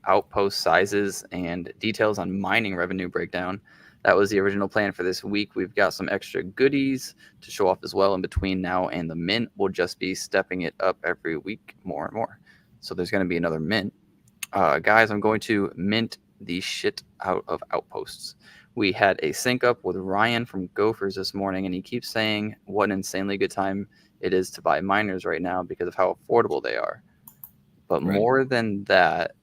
outpost sizes, and details on mining revenue breakdown. That was the original plan for this week. We've got some extra goodies to show off as well in between now and the mint. We'll just be stepping it up every week more and more. So there's going to be another mint. Guys, I'm going to mint the shit out of outposts. We had a sync up with Ryan from Gophers this morning, and he keeps saying what an insanely good time it is to buy miners right now because of how affordable they are. But Right. more than that,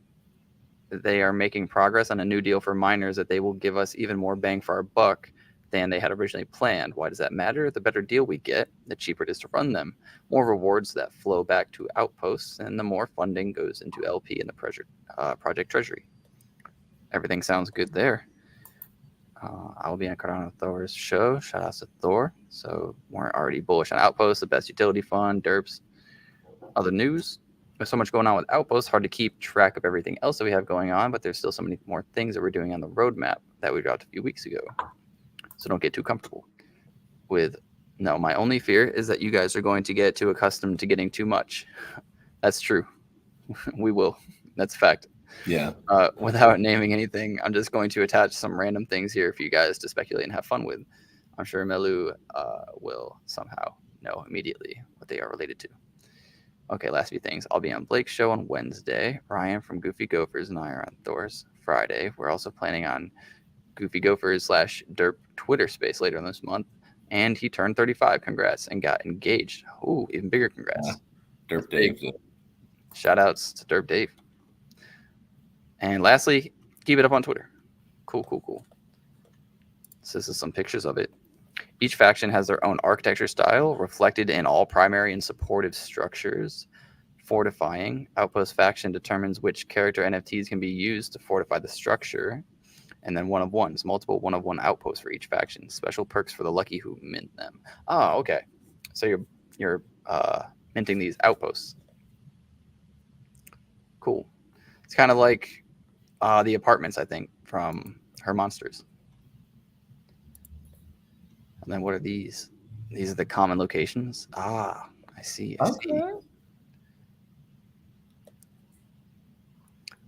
they are making progress on a new deal for miners that they will give us even more bang for our buck than they had originally planned. Why does that matter? The better deal we get, the cheaper it is to run them. More rewards that flow back to outposts, and the more funding goes into LP and the project treasury. Everything sounds good there. I'll be on Cardano Thor's show. Shout out to Thor. So we're already bullish on Outposts, the best utility fund, derps. Other news. There's so much going on with Outposts, hard to keep track of everything else that we have going on, but there's still so many more things that we're doing on the roadmap that we dropped a few weeks ago. So don't get too comfortable with, no, my only fear is that you guys are going to get too accustomed to getting too much. That's true. We will. That's a fact. Yeah. Without naming anything, I'm just going to attach some random things here for you guys to speculate and have fun with. I'm sure Melu will somehow know immediately what they are related to. Okay, last few things. I'll be on Blake's show on Wednesday. Ryan from Goofy Gophers and I are on Thor's Friday. We're also planning on Goofy Gophers / Derp Twitter space later in this month. And he turned 35. Congrats. And got engaged. Ooh, even bigger congrats. Yeah. Derp Dave. Shout outs to Derp Dave. And lastly, keep it up on Twitter. Cool. So this is some pictures of it. Each faction has their own architecture style reflected in all primary and supportive structures. Fortifying. Outpost faction determines which character NFTs can be used to fortify the structure. And then one of ones, multiple one of one outposts for each faction. Special perks for the lucky who mint them. Oh, okay. So you're minting these outposts. Cool. It's kind of like the apartments, I think, from Her Monsters. And then what are these? These are the common locations. Ah, I see. Okay.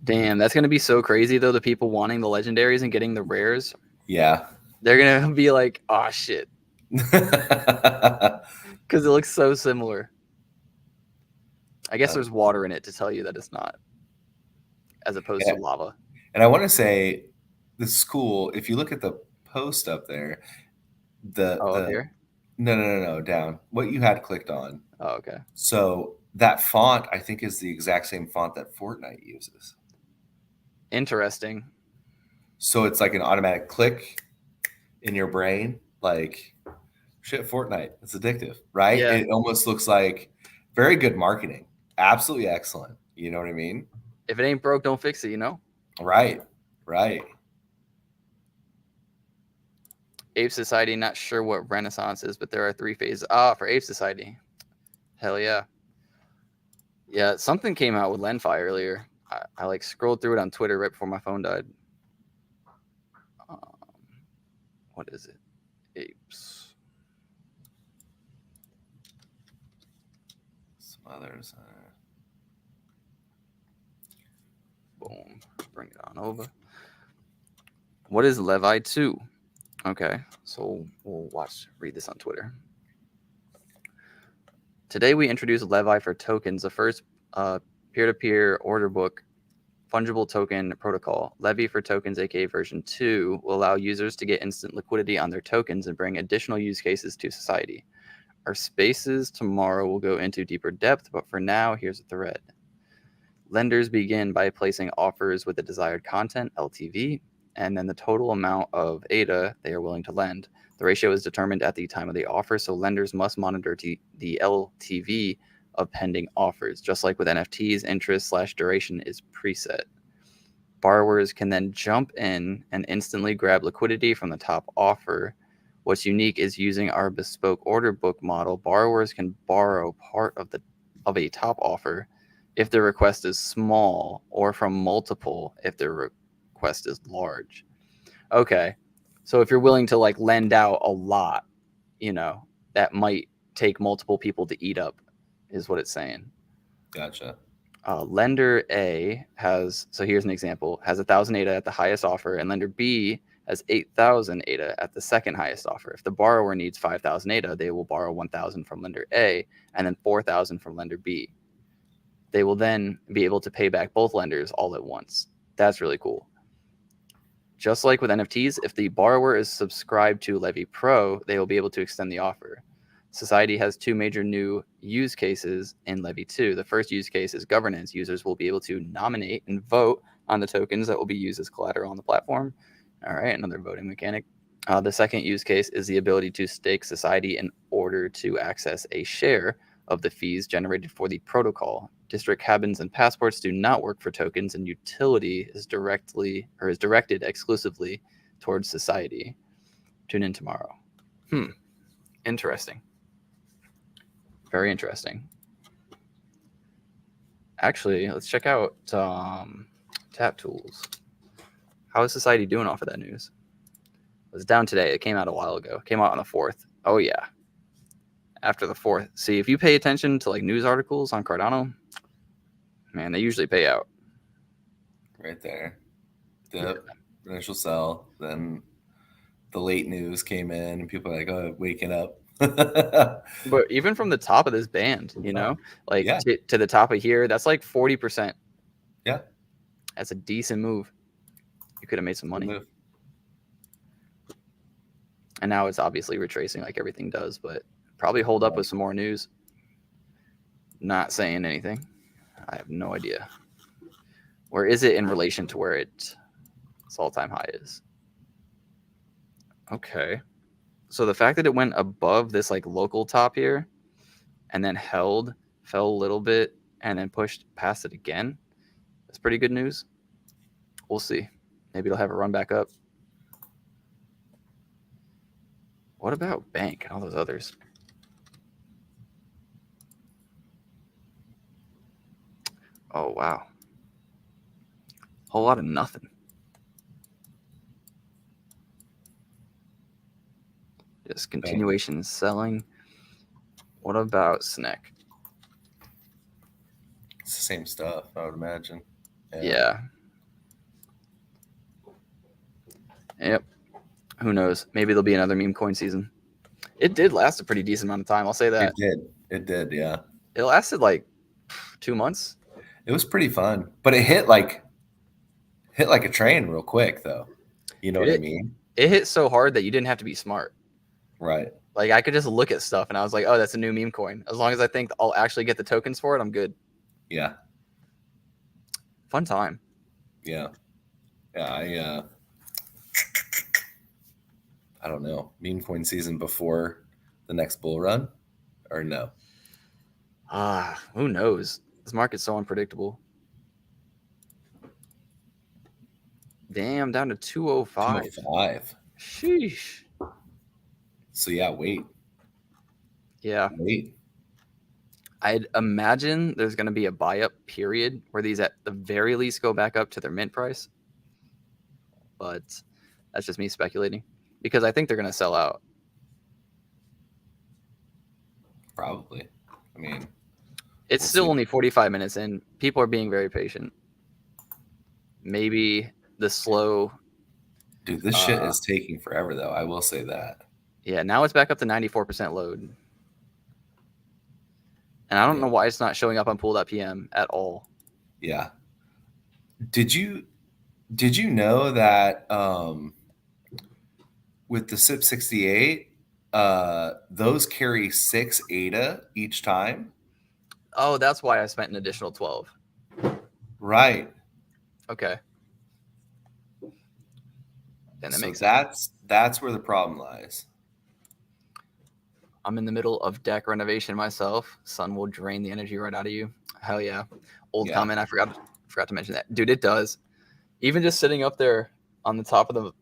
Damn, that's going to be so crazy, though, the people wanting the legendaries and getting the rares. Yeah. They're going to be like, oh, shit. Because it looks so similar. I guess there's water in it to tell you that it's not, as opposed to lava. And I want to say, this is cool. If you look at the post up there, here? No, down. What you had clicked on. Oh, okay. So that font, I think, is the exact same font that Fortnite uses. Interesting. So it's like an automatic click. in your brain. Like, shit, Fortnite. It's addictive, right? Yeah. It almost looks like very good marketing. Absolutely excellent. You know what I mean? If it ain't broke, don't fix it, you know? Right. Right. Ape Society, not sure what Renaissance is, but there are 3 phases. For Ape Society. Hell yeah. Yeah, something came out with Lenfi earlier. I like scrolled through it on Twitter right before my phone died. What is it? Apes. Some others. Boom. Bring it on over. What is Levi 2? Okay, so we'll read this on Twitter. Today we introduced Levi for tokens, the first peer-to-peer order book fungible token protocol. Levy for tokens, aka version 2, will allow users to get instant liquidity on their tokens and bring additional use cases to society. Our spaces tomorrow will go into deeper depth, but for now, here's a thread. Lenders begin by placing offers with the desired content, LTV, and then the total amount of ADA they are willing to lend. The ratio is determined at the time of the offer, so lenders must monitor the LTV of pending offers. Just like with NFTs, interest/duration is preset. Borrowers can then jump in and instantly grab liquidity from the top offer. What's unique is using our bespoke order book model, borrowers can borrow part of a top offer if the request is small, or from multiple if the request is large. Okay, so if you're willing to like lend out a lot, that might take multiple people to eat up, is what it's saying. Gotcha. Lender A has, so here's an example, has 1,000 ADA at the highest offer, and lender B has 8,000 ADA at the second highest offer. If the borrower needs 5,000 ADA, they will borrow 1,000 from lender A and then 4,000 from lender B. They will then be able to pay back both lenders all at once. That's really cool. Just like with NFTs, if the borrower is subscribed to Levy Pro, they will be able to extend the offer. Society has 2 major new use cases in Levy 2. The first use case is governance. Users will be able to nominate and vote on the tokens that will be used as collateral on the platform. All right, another voting mechanic. The second use case is the ability to stake Society in order to access a share of the fees generated for the protocol. District cabins and passports do not work for tokens, and utility is directed exclusively towards Society. Tune in tomorrow. Interesting. Very interesting. Actually, let's check out Tap Tools. How is Society doing off of that news? It was down today. It came out a while ago. It came out on the 4th. Oh, yeah. After the 4th. See, if you pay attention to like news articles on Cardano, man, they usually pay out. Right there. The initial sell, then the late news came in, and people are like, oh, waking up. But even from the top of this band, like Yeah. to the top of here, that's like 40%. Yeah. That's a decent move. You could have made some money. Move. And now it's obviously retracing like everything does, but probably hold up with some more news. Not saying anything. I have no idea. Where is it in relation to where its all-time high is? Okay. So the fact that it went above this like local top here and then held, fell a little bit, and then pushed past it again, that's pretty good news. We'll see. Maybe it'll have a run back up. What about Bank and all those others? Oh, wow. Whole lot of nothing. Just continuation selling. What about SNEC? It's the same stuff, I would imagine. Yeah. Yep. Who knows? Maybe there'll be another meme coin season. It did last a pretty decent amount of time. I'll say that. It did. Yeah. It lasted like 2 months. It was pretty fun, but it hit like a train real quick, though. You know what I mean? It hit so hard that you didn't have to be smart. Right. Like I could just look at stuff and I was like, oh, that's a new meme coin. As long as I think I'll actually get the tokens for it, I'm good. Yeah. Fun time. Yeah. Yeah. I don't know, meme coin season before the next bull run, or no? Who knows? This market's so unpredictable. Damn, down to 205. 205. Sheesh. So yeah, wait. I'd imagine there's going to be a buy-up period where these at the very least go back up to their mint price. But that's just me speculating because I think they're going to sell out. Probably. I mean, it's still only 45 minutes in. People are being very patient. Maybe the slow... Dude, this shit is taking forever, though. I will say that. Yeah, now it's back up to 94% load. And I don't know why it's not showing up on pool.pm at all. Yeah. Did you know that with the SIP 68, those carry 6 ADA each time? Oh, that's why I spent an additional 12. Right. Okay. Then that makes sense. That's where the problem lies. I'm in the middle of deck renovation myself. Sun will drain the energy right out of you. Hell yeah. Old comment. I forgot to mention that. Dude, it does. Even just sitting up there on the top of the,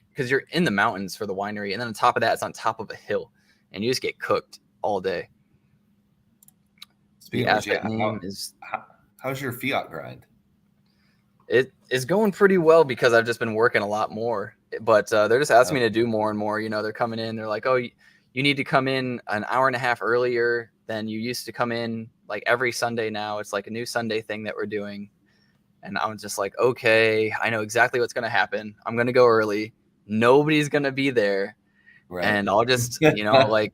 because you're in the mountains for the winery, and then on top of that, it's on top of a hill, and you just get cooked all day. The asset name is... How's your fiat grind? It is going pretty well because I've just been working a lot more. But they're just asking me to do more and more. You know, they're coming in. They're like, oh, you need to come in an hour and a half earlier than you used to come in, like every Sunday now. It's like a new Sunday thing that we're doing. And I'm just like, okay, I know exactly what's going to happen. I'm going to go early. Nobody's going to be there. Right. And I'll just,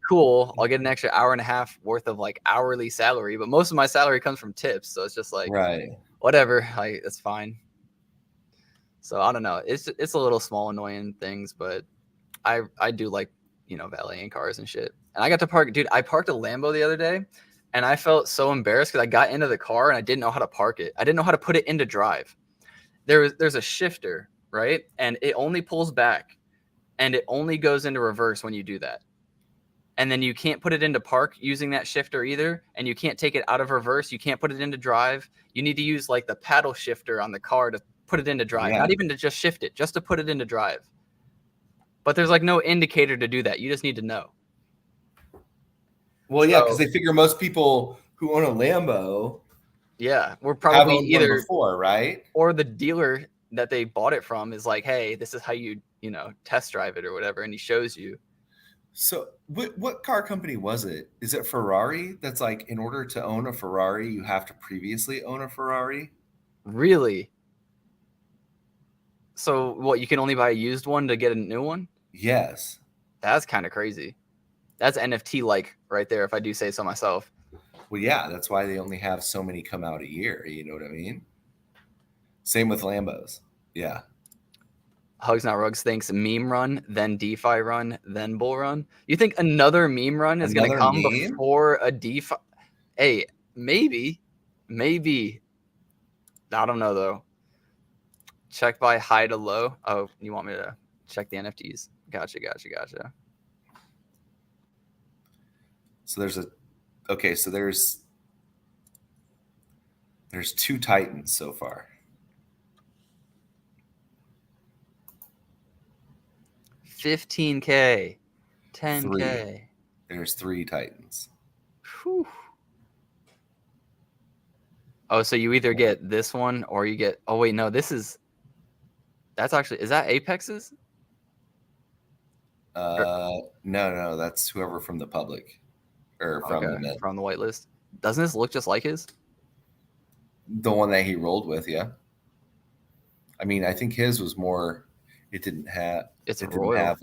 cool, I'll get an extra hour and a half worth of hourly salary. But most of my salary comes from tips. So it's just whatever, it's fine. So I don't know. It's a little small, annoying things, but I do like, valeting cars and shit. And I got to park, dude, I parked a Lambo the other day and I felt so embarrassed because I got into the car and I didn't know how to park it. I didn't know how to put it into drive. There's a shifter, right? And it only pulls back and it only goes into reverse when you do that. And then you can't put it into park using that shifter either. And you can't take it out of reverse. You can't put it into drive. You need to use the paddle shifter on the car to put it into drive, not even to just shift it, just to put it into drive. But there's no indicator to do that. You just need to know. Well, yeah, because they figure most people who own a Lambo, we're probably either before, right? Or the dealer that they bought it from is like, hey, this is how you test drive it or whatever, and he shows you. So what car company was it? Is it Ferrari? That's in order to own a Ferrari, you have to previously own a Ferrari? Really? So what, you can only buy a used one to get a new one? Yes. That's kind of crazy. That's NFT right there, if I do say so myself. Well, yeah, that's why they only have so many come out a year. You know what I mean? Same with Lambos. Yeah. Hugs Not Rugs thinks meme run, then DeFi run, then bull run. You think another meme run is going to come before a DeFi? Hey, maybe. I don't know, though. Check by high to low. Oh, you want me to check the NFTs? Gotcha. So there's 2 Titans so far. 15K, 10K. There's 3 Titans. Whew. Oh, so you either get this one or you get... Oh, wait, no, that's actually... Is that Apex's? No, that's whoever from the public. Or from the whitelist. Doesn't this look just like his? The one that he rolled with, yeah. I mean, I think his was more... It didn't have... It's royal.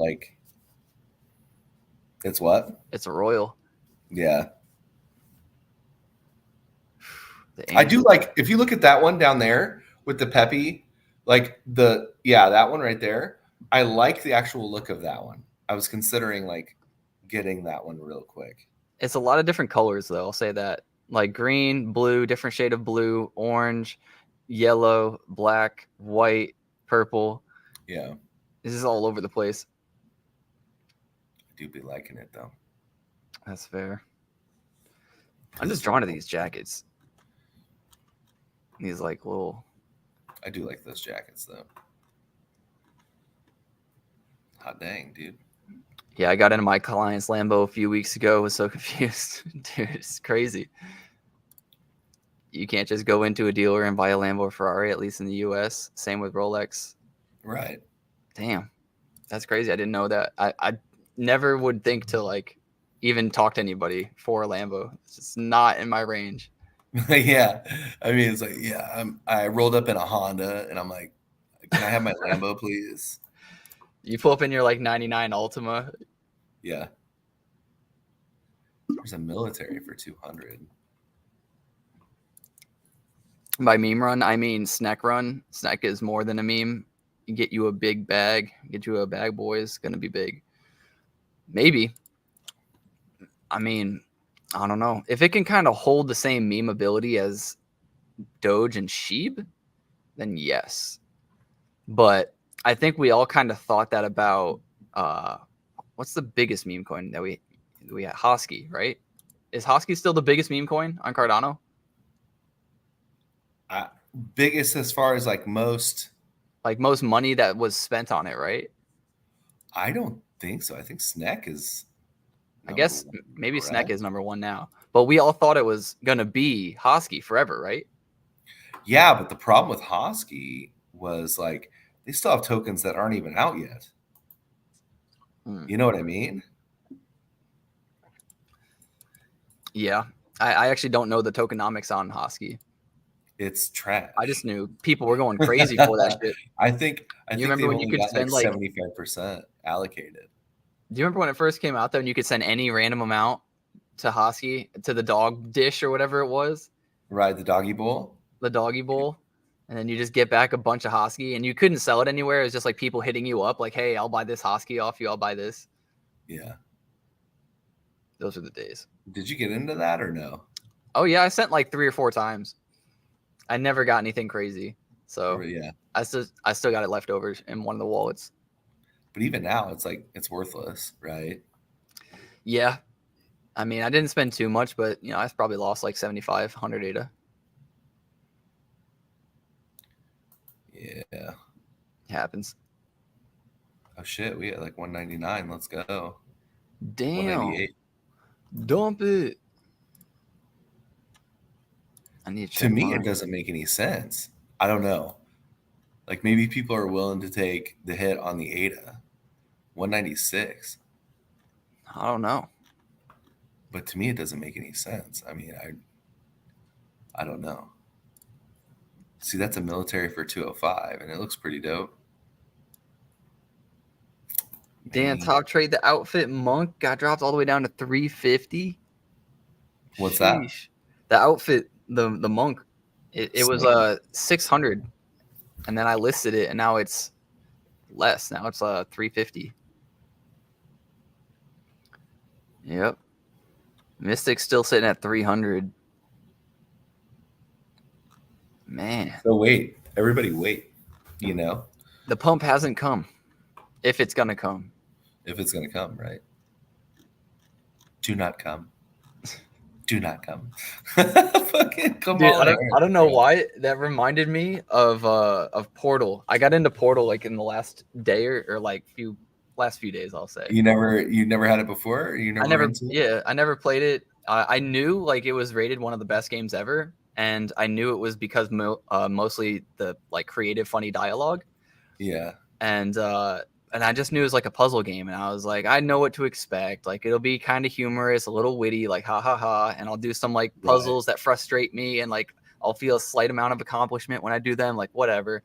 It's what? It's a royal. Yeah. I do if you look at that one down there with the Peppy, that one right there, I like the actual look of that one. I was considering getting that one real quick. It's a lot of different colors though. I'll say that. Green, blue, different shade of blue, orange, yellow, black, white, purple. Yeah. This is all over the place. do be liking it though. That's fair. I'm just drawn to these jackets. These like little. I do like those jackets though. Hot dang, dude. Yeah, I got into my client's Lambo a few weeks ago. Was so confused, dude. It's crazy. You can't just go into a dealer and buy a Lambo or Ferrari, at least in the U.S. Same with Rolex. Right. Damn, that's crazy. I didn't know that. I never would think to like even talk to anybody for a Lambo. It's just not in my range. Yeah. I mean, it's like, yeah, I rolled up in a Honda and I'm like, can I have my Lambo, please? You pull up in your like 99 Altima. Yeah. There's a military for 200. By meme run, I mean snack run. Snack is more than a meme. You get you a big bag. Get you a bag, boys. Gonna be big. Maybe. I mean, I don't know. If it can kind of hold the same meme ability as Doge and Sheeb, then yes. But I think we all kind of thought that about what's the biggest meme coin that we had? Hosky, right? Is Hosky still the biggest meme coin on Cardano? Biggest as far as like most money that was spent on it, right? I don't think so. I think Snack is. I guess maybe Snack is number one now, but we all thought it was gonna be Hosky forever, right? Yeah, but the problem with Hosky was like they still have tokens that aren't even out yet. You know what I mean? Yeah, I actually don't know the tokenomics on Hosky. It's trash. I just knew people were going crazy for that shit. I think remember when you could spend like 75% allocated. Do you remember when it first came out though, and you could send any random amount to Hosky, to the dog dish or whatever it was? Right, the doggy bowl. The doggy bowl. And then you just get back a bunch of Hosky, and you couldn't sell it anywhere. It was just like people hitting you up like, hey, I'll buy this Hosky off you. I'll buy this. Yeah. Those are the days. Did you get into that or no? Oh, yeah. I sent like 3 or 4 times. I never got anything crazy. So yeah, I still got it left over in one of the wallets. But even now, it's like it's worthless, right? Yeah. I mean, I didn't spend too much, but I probably lost like 75, 100 ADA. Yeah. It happens. Oh shit, we had like 199. Let's go. Damn. 198. Dump it. I need to me, it doesn't make any sense. I don't know. Like maybe people are willing to take the hit on the ADA. 196. I don't know. But to me, it doesn't make any sense. I mean, I don't know. See, that's a military for 205, and it looks pretty dope. Damn, top trade, the outfit monk got dropped all the way down to 350. What's that? The outfit, the monk, it was 600, and then I listed it, and now it's less. Now it's 350. Yep. Mystic's still sitting at 300. Man. So wait, everybody wait. The pump hasn't come. If it's gonna come. If it's gonna come, right? Do not come. Do not come. Fucking come Dude, on. I don't know why that reminded me of Portal. I got into Portal like in the last day or like last few days, I'll say. You never had it before? I never played it. I knew like it was rated one of the best games ever, and I knew it was because mostly the like creative, funny dialogue. Yeah. And I just knew it was like a puzzle game, and I was like, I know what to expect. Like it'll be kind of humorous, a little witty, like ha ha ha, and I'll do some like puzzles that frustrate me, and like I'll feel a slight amount of accomplishment when I do them, like whatever.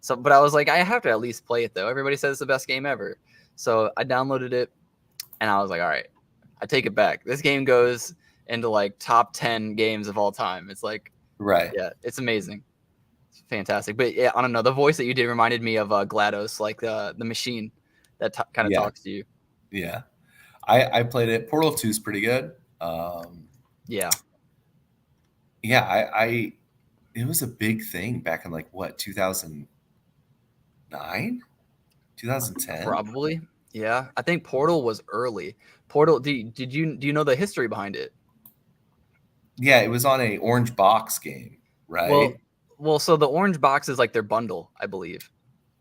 So, but I was like, I have to at least play it though. Everybody says it's the best game ever. So I downloaded it, and I was like, all right, I take it back. This game goes into like top 10 games of all time. It's like, yeah, it's amazing. It's fantastic. But yeah, I don't know. The voice that you did reminded me of GLaDOS, like the machine that kind of talks to you. Yeah. I played it. Portal 2 is pretty good. Yeah. Yeah, it was a big thing back in like what, 2009? 2010? Probably. Yeah, I think Portal was early. Portal, do you know the history behind it? Yeah, it was on a orange box game, Well, right? so the orange box is like their bundle, I believe,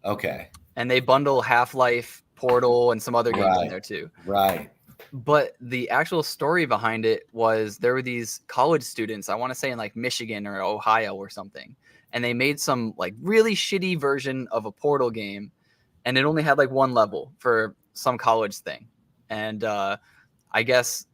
Okay. and they bundle Half-Life, Portal, and some other games in Right. there too. Right. But the actual story behind it was there were these college students, I want to say in like Michigan or Ohio or something, and they made some like really shitty version of a Portal game, and it only had like one level for some college thing, and I guess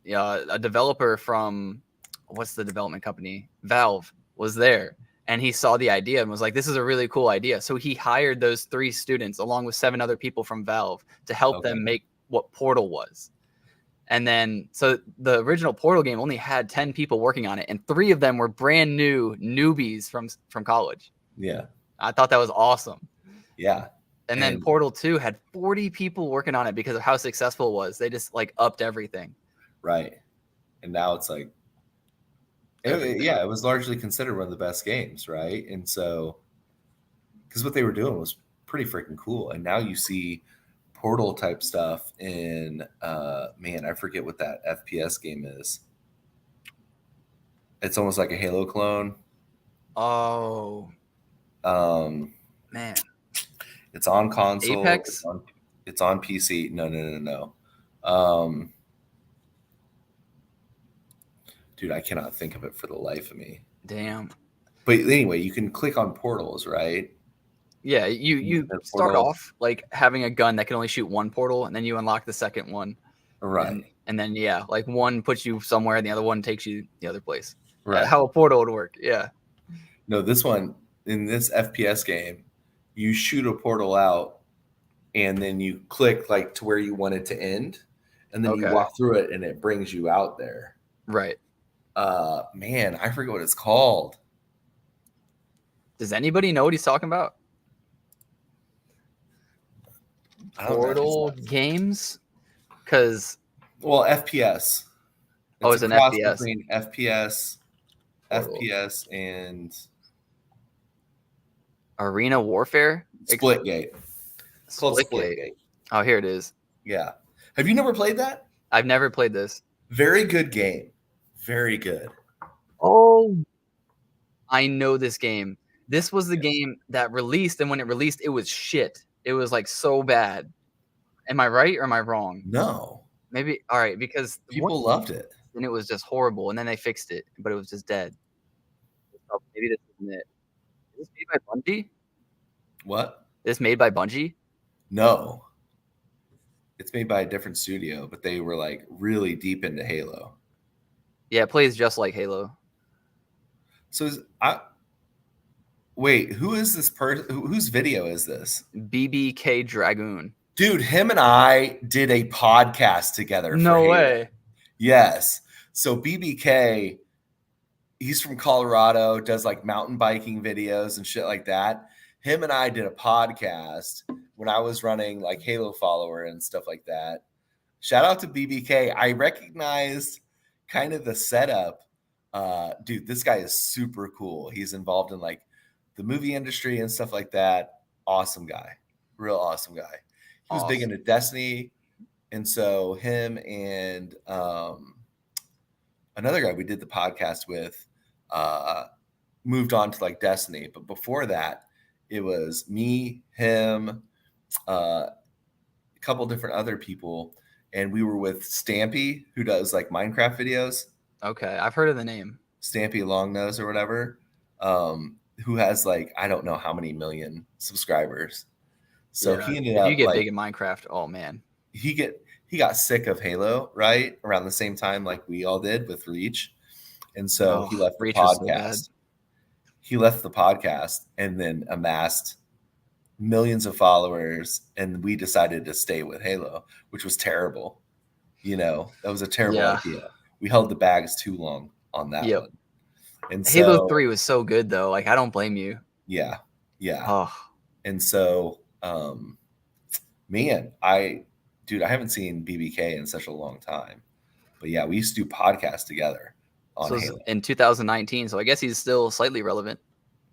a developer from what's the development company? Valve was there, and he saw the idea and was like, "This is a really cool idea." So he hired those 3 students along with 7 other people from Valve to help Okay. them make what Portal was. And then, so the original Portal game only had 10 people working on it, and 3 of them were brand new newbies from college. Yeah. I thought that was awesome. Yeah. And then Portal 2 had 40 people working on it because of how successful it was. They just like upped everything. Right. And now it's like, Everything. it was largely considered one of the best games, right? And so, because what they were doing was pretty freaking cool. And now you see Portal type stuff in, man, I forget what that FPS game is. It's almost like a Halo clone. Oh, Um, man. it's on console. Apex? It's on PC. No. Dude, I cannot think of it for the life of me. Damn. But anyway, you can click on portals, right? Yeah, you start off like having a gun that can only shoot one portal, and then you unlock the second one. Right. And then, yeah, like one puts you somewhere, and the other one takes you the other place. Right. How a portal would work, yeah. No, this one, in this FPS game, you shoot a portal out, and then you click like to where you want it to end, and then you walk through it, and it brings you out there. Right. Man, I forget what it's called. Does anybody know what he's talking about? Portal games? Because FPS. It's an FPS. Between FPS and Arena Warfare? Splitgate. It's called Splitgate. Oh, here it is. Yeah. Have you never played that? I've never played this. Very good game. Very good. Oh, I know this game. This was the game that released, and when it released, it was shit. It was like so bad. Am I right or am I wrong? No. Maybe. All right, because people loved it. And it was just horrible. And then they fixed it, but it was just dead. Oh, maybe this isn't it. Is this made by Bungie? What? Is this made by Bungie? No. It's made by a different studio, but they were like really deep into Halo. Yeah, it plays just like Halo. So wait, who is this person? Whose video is this? BBK Dragoon. Dude, him and I did a podcast together. No way. Yes. So BBK, he's from Colorado, does like mountain biking videos and shit like that. Him and I did a podcast when I was running like Halo Follower and stuff like that. Shout out to BBK. I recognized kind of the setup. Dude, this guy is super cool. He's involved in like the movie industry and stuff like that. Awesome guy. Real awesome guy. He was big into Destiny. And so him and another guy we did the podcast with moved on to like Destiny. But before that, it was me, him, a couple different other people. And we were with Stampy, who does like Minecraft videos. Okay, I've heard of the name. Stampy Longnose or whatever, who has like, I don't know how many million subscribers. So he ended up, you get big in Minecraft, oh man. He got sick of Halo, right? Around the same time like we all did with Reach. And so he left the podcast. He left the podcast and then amassed millions of followers, and we decided to stay with Halo, which was terrible. You know, that was a terrible idea. We held the bags too long on that one. And Halo 3 was so good though. Like, I don't blame you. Yeah. Oh. And so, man, I haven't seen BBK in such a long time. But yeah, we used to do podcasts together on Halo. In 2019, so I guess he's still slightly relevant.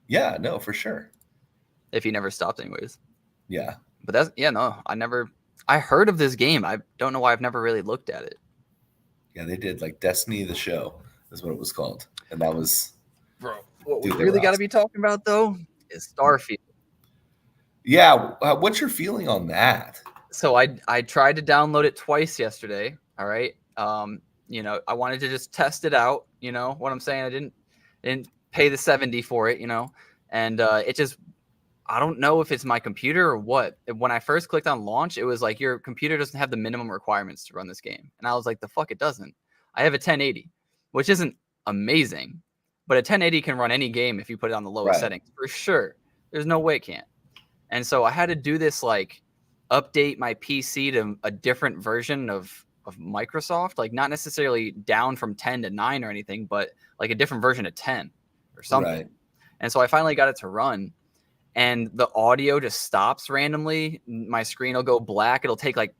Yeah, no, for sure. If he never stopped anyways. Yeah. But that's, I never I heard of this game. I don't know why I've never really looked at it. Yeah, they did like Destiny the Show is what it was called, and that was Bro, what we dude. They really were got to awesome. be talking about though is Starfield. Yeah, what's your feeling on that? So I tried to download it twice yesterday. All right. I wanted to just test it out. You know what I'm saying? I didn't pay the 70 for it. And it just, I don't know if it's my computer or what. When I first clicked on launch, it was like your computer doesn't have the minimum requirements to run this game, and I was like, the fuck, it doesn't. I have a 1080, which isn't amazing, but a 1080 can run any game if you put it on the lowest Right. settings for sure. There's no way it can't. And so I had to do this like update my PC to a different version of Microsoft, like not necessarily down from 10 to 9 or anything, but like a different version of 10 or something. Right. And so I finally got it to run, and the audio just stops randomly. My screen will go black. It'll take like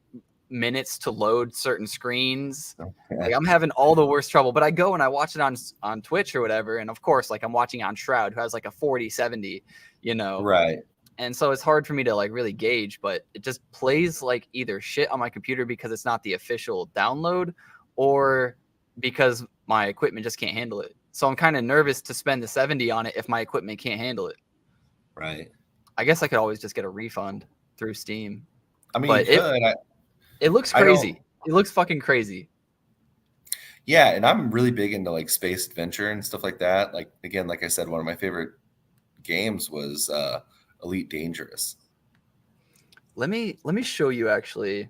minutes to load certain screens. Like I'm having all the worst trouble, but I go and I watch it on Twitch or whatever. And of course, like I'm watching on Shroud, who has like a 4070, Right. And so it's hard for me to like really gauge, but it just plays like either shit on my computer because it's not the official download, or because my equipment just can't handle it. So I'm kind of nervous to spend the 70 on it if my equipment can't handle it. Right. I guess I could always just get a refund through Steam. I mean, But you could. it looks I don't- crazy. It looks fucking crazy. Yeah, and I'm really big into like space adventure and stuff like that. Like again, like I said, one of my favorite games was Elite Dangerous. Let me show you actually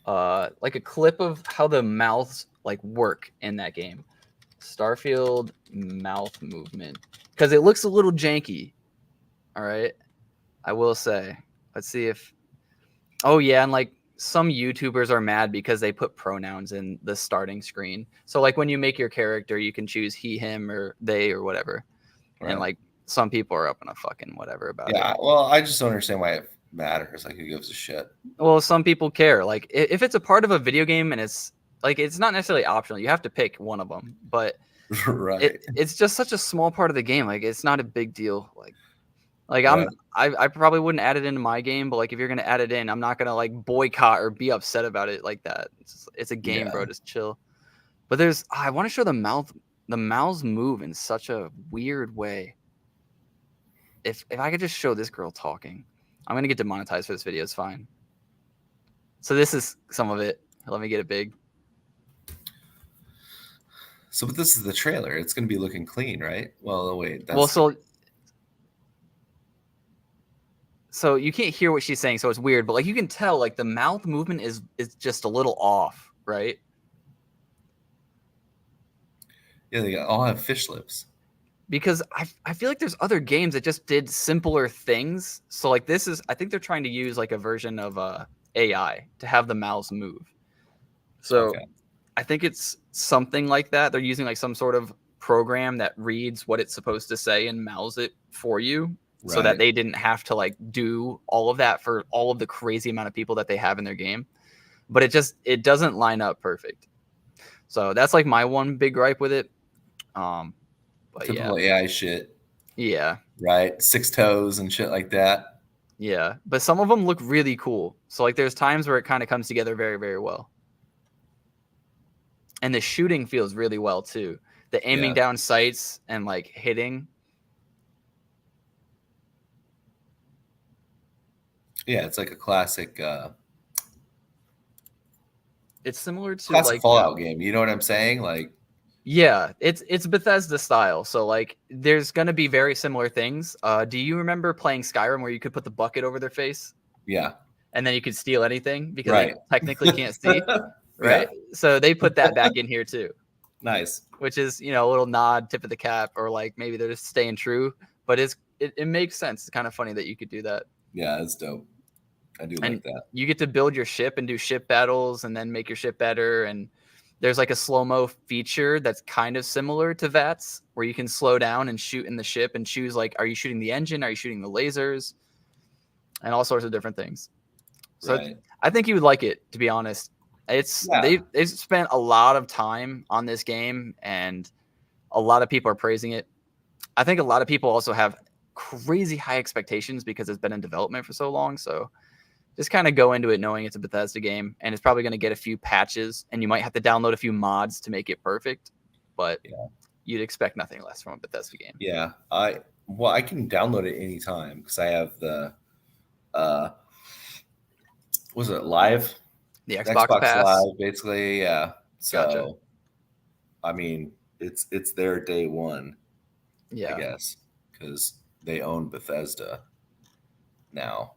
like a clip of how the mouths like work in that game. Starfield mouth movement, because it looks a little janky. All right, I will say. Let's see if. Oh yeah, and like some YouTubers are mad because they put pronouns in the starting screen. So like when you make your character, you can choose he, him, or they, or whatever. Right. And like some people are up in a fucking whatever about it. Yeah, well, I just don't understand why it matters. Like, who gives a shit? Well, some people care. Like if it's a part of a video game and it's like it's not necessarily optional, you have to pick one of them. But Right. it's just such a small part of the game. Like it's not a big deal. Like Right. I probably wouldn't add it into my game, but like if you're gonna add it in, I'm not gonna like boycott or be upset about it like that. It's a game, Yeah. bro. Just chill. But I want to show the mouths move in such a weird way. If I could just show this girl talking, I'm gonna get demonetized for this video. It's fine. So this is some of it. Let me get it big. So, but this is the trailer. It's going to be looking clean, right? Well, wait. That's Well, so you can't hear what she's saying, so it's weird. But like you can tell, like the mouth movement is just a little off, right? yeah, they all have fish lips. Because I feel like there's other games that just did simpler things. So like this is, I think they're trying to use like a version of AI to have the mouths move. So Okay. I think it's something like that. They're using like some sort of program that reads what it's supposed to say and mouths it for you, so that Right. they didn't have to like do all of that for all of the crazy amount of people that they have in their game. But it doesn't line up perfect. So that's like my one big gripe with it. But Typical AI shit, yeah. right? 6 toes and shit like that. Yeah, but some of them look really cool. So like there's times where it kind of comes together very, very well. And the shooting feels really well too. The aiming Yeah. down sights and like hitting. Yeah, it's like a classic It's similar to classic like Fallout game. You know what I'm saying? Like, yeah, it's Bethesda style. So like there's gonna be very similar things. Do you remember playing Skyrim where you could put the bucket over their face yeah. and then you could steal anything because Right. they technically can't see? Right? Yeah. So they put that back in here too. Nice. Which is, a little nod, tip of the cap, or like maybe they're just staying true. But it makes sense. It's kind of funny that you could do that. Yeah, that's dope. I do like that. You get to build your ship and do ship battles and then make your ship better. And there's like a slow-mo feature that's kind of similar to VATS, where you can slow down and shoot in the ship and choose like, are you shooting the engine? Are you shooting the lasers? And all sorts of different things. So Right. I think you would like it, to be honest. They've spent a lot of time on this game, and a lot of people are praising it. I think a lot of people also have crazy high expectations because it's been in development for so long. So just kind of go into it knowing it's a Bethesda game, and it's probably going to get a few patches, and you might have to download a few mods to make it perfect, but you'd expect nothing less from a Bethesda game. Yeah, I can download it anytime because I have the was it live? The Xbox Pass? Live, basically, yeah. So, Gotcha. I mean, it's their day one, Yeah. I guess, because they own Bethesda now.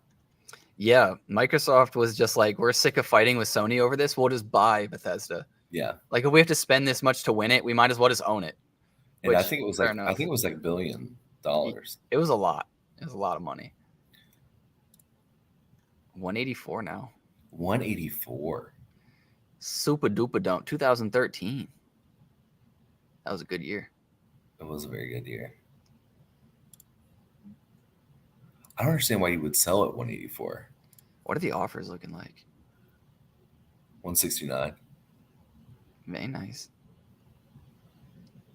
Yeah, Microsoft was just like, we're sick of fighting with Sony over this. We'll just buy Bethesda. Yeah, like if we have to spend this much to win it, we might as well just own it. and I think it was like $1 billion. It was a lot. It was a lot of money. 184 now. 184. Super duper dump. 2013. That was a good year. It was a very good year. I don't understand why you would sell at 184. What are the offers looking like? 169. Very nice.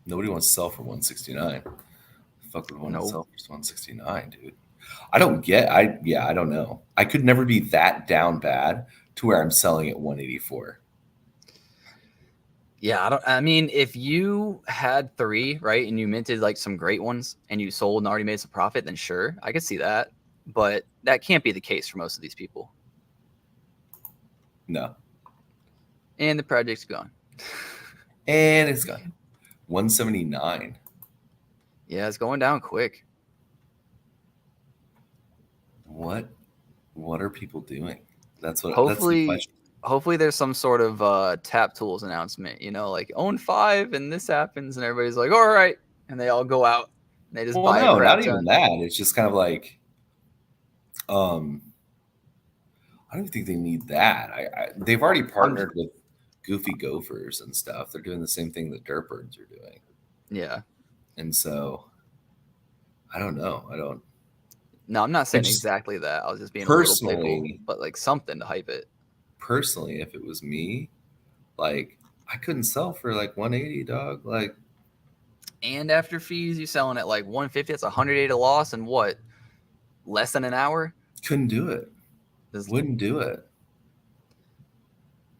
Nobody wants to sell for 169. Fuck would want to sell for 169, dude. I don't know. I could never be that down bad to where I'm selling at 184. Yeah, I mean, if you had 3, right, and you minted like some great ones and you sold and already made some profit, then sure, I could see that. But that can't be the case for most of these people. No. And the project's gone. And it's gone. 179. Yeah, it's going down quick. What are people doing? That's the question. Hopefully there's some sort of tap tools announcement, like own 5 and this happens and everybody's like, all right. And they all go out and they just buy a crap not even that. It's just kind of like, I don't even think they need that. They've already partnered with Goofy Gophers and stuff. They're doing the same thing that Dirtbirds are doing. Yeah. And so I don't know. No, I'm not saying exactly that. I was just being a little pickle, but like something to hype it. Personally, if it was me, like I couldn't sell for like 180, dog. Like, and after fees, you selling at like 150. That's 180 loss in what? Less than an hour? Couldn't do it. Wouldn't do it.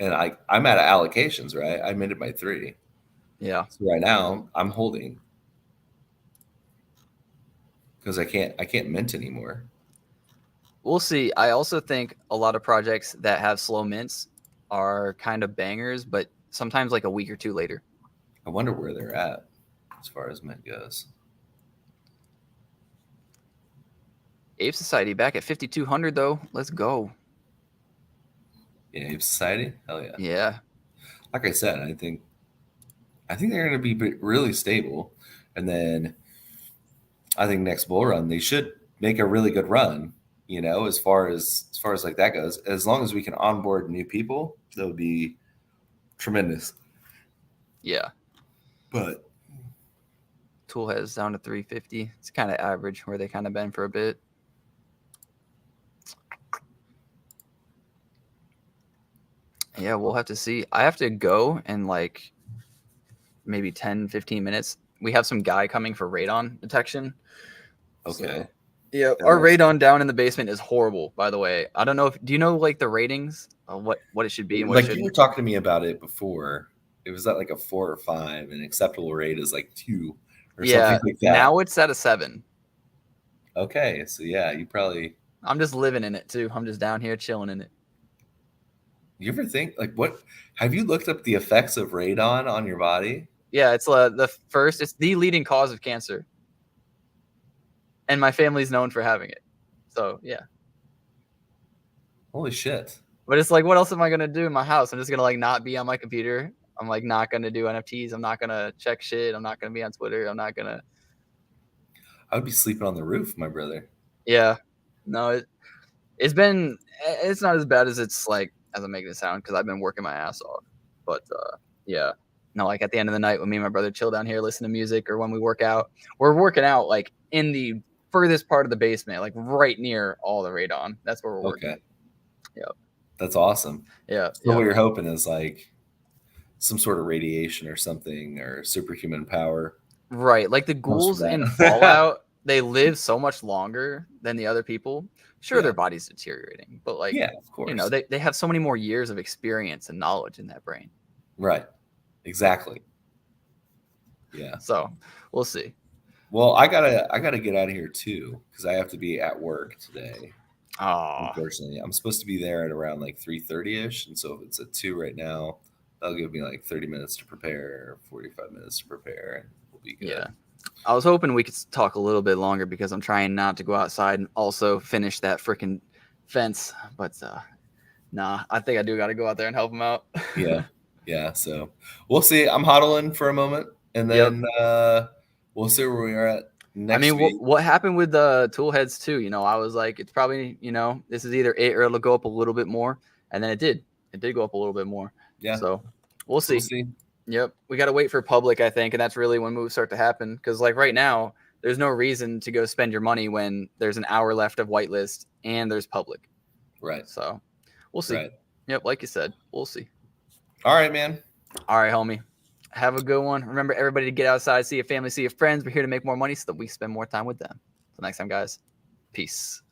And I'm out of allocations, right? I minted my 3. Yeah. So right now I'm holding because I can't mint anymore. We'll see. I also think a lot of projects that have slow mints are kind of bangers, but sometimes like a week or 2 later. I wonder where they're at as far as mint goes. Ape Society back at 5,200 though. Let's go. Yeah, Ape Society? Hell yeah. Yeah. Like I said, I think they're going to be really stable. And then I think next bull run, they should make a really good run, as far as like that goes. As long as we can onboard new people, that would be tremendous. Yeah. But Tool has down to 350. It's kind of average where they kind of been for a bit. Yeah, we'll have to see. I have to go in like maybe 10, 15 minutes. We have some guy coming for radon detection. Okay. So, yeah, our radon down in the basement is horrible, by the way. I don't know do you know like the ratings of what it should be and what you were talking to me about it before. It was at like a 4 or 5, and acceptable rate is like 2 or something like that. Now it's at a 7. Okay, so yeah, you probably. I'm just living in it too. I'm just down here chilling in it. You ever think like what? Have you looked up the effects of radon on your body? Yeah, it's it's the leading cause of cancer. And my family's known for having it. So, yeah. Holy shit. But it's like, what else am I going to do in my house? I'm just going to like not be on my computer. I'm like not going to do NFTs. I'm not going to check shit. I'm not going to be on Twitter. I'm not going to. I would be sleeping on the roof, my brother. Yeah. No, it's not as bad as it's like, as I'm making it sound, because I've been working my ass off. But yeah. No, like at the end of the night when me and my brother chill down here, listen to music, or when we work out, we're working out like in the furthest part of the basement, like right near all the radon. That's where we're working. Okay. Yep. That's awesome. Yeah. So what you're hoping is like some sort of radiation or something, or superhuman power. Right. Like the ghouls in Fallout, they live so much longer than the other people. Sure, Yeah. their body's deteriorating, but like, Yeah, of course. you know, they have so many more years of experience and knowledge in that brain. Right. Exactly. Yeah. So we'll see. Well, I gotta get out of here too because I have to be at work today. Oh, Unfortunately, I'm supposed to be there at around like 3:30ish, and so if it's at 2 right now, that'll give me like 30 minutes to prepare, 45 minutes to prepare, and we'll be good. yeah. I was hoping we could talk a little bit longer because I'm trying not to go outside and also finish that freaking fence. But nah, I think I do got to go out there and help him out. Yeah. Yeah. So we'll see. I'm huddling for a moment, and Yep. then we'll see where we are at next I mean, week. what happened with the tool heads too? You know, I was like, it's probably, you know, this is either it or it'll go up a little bit more, and then it did. It did go up a little bit more. Yeah. So we'll see. We'll see. Yep, we got to wait for public, I think, and that's really when moves start to happen. Because like right now, there's no reason to go spend your money when there's an hour left of whitelist and there's public. Right. So we'll see. Right. Yep, like you said, we'll see. All right, man. All right, homie. Have a good one. Remember, everybody to get outside, see your family, see your friends. We're here to make more money so that we spend more time with them. Until next time, guys. Peace.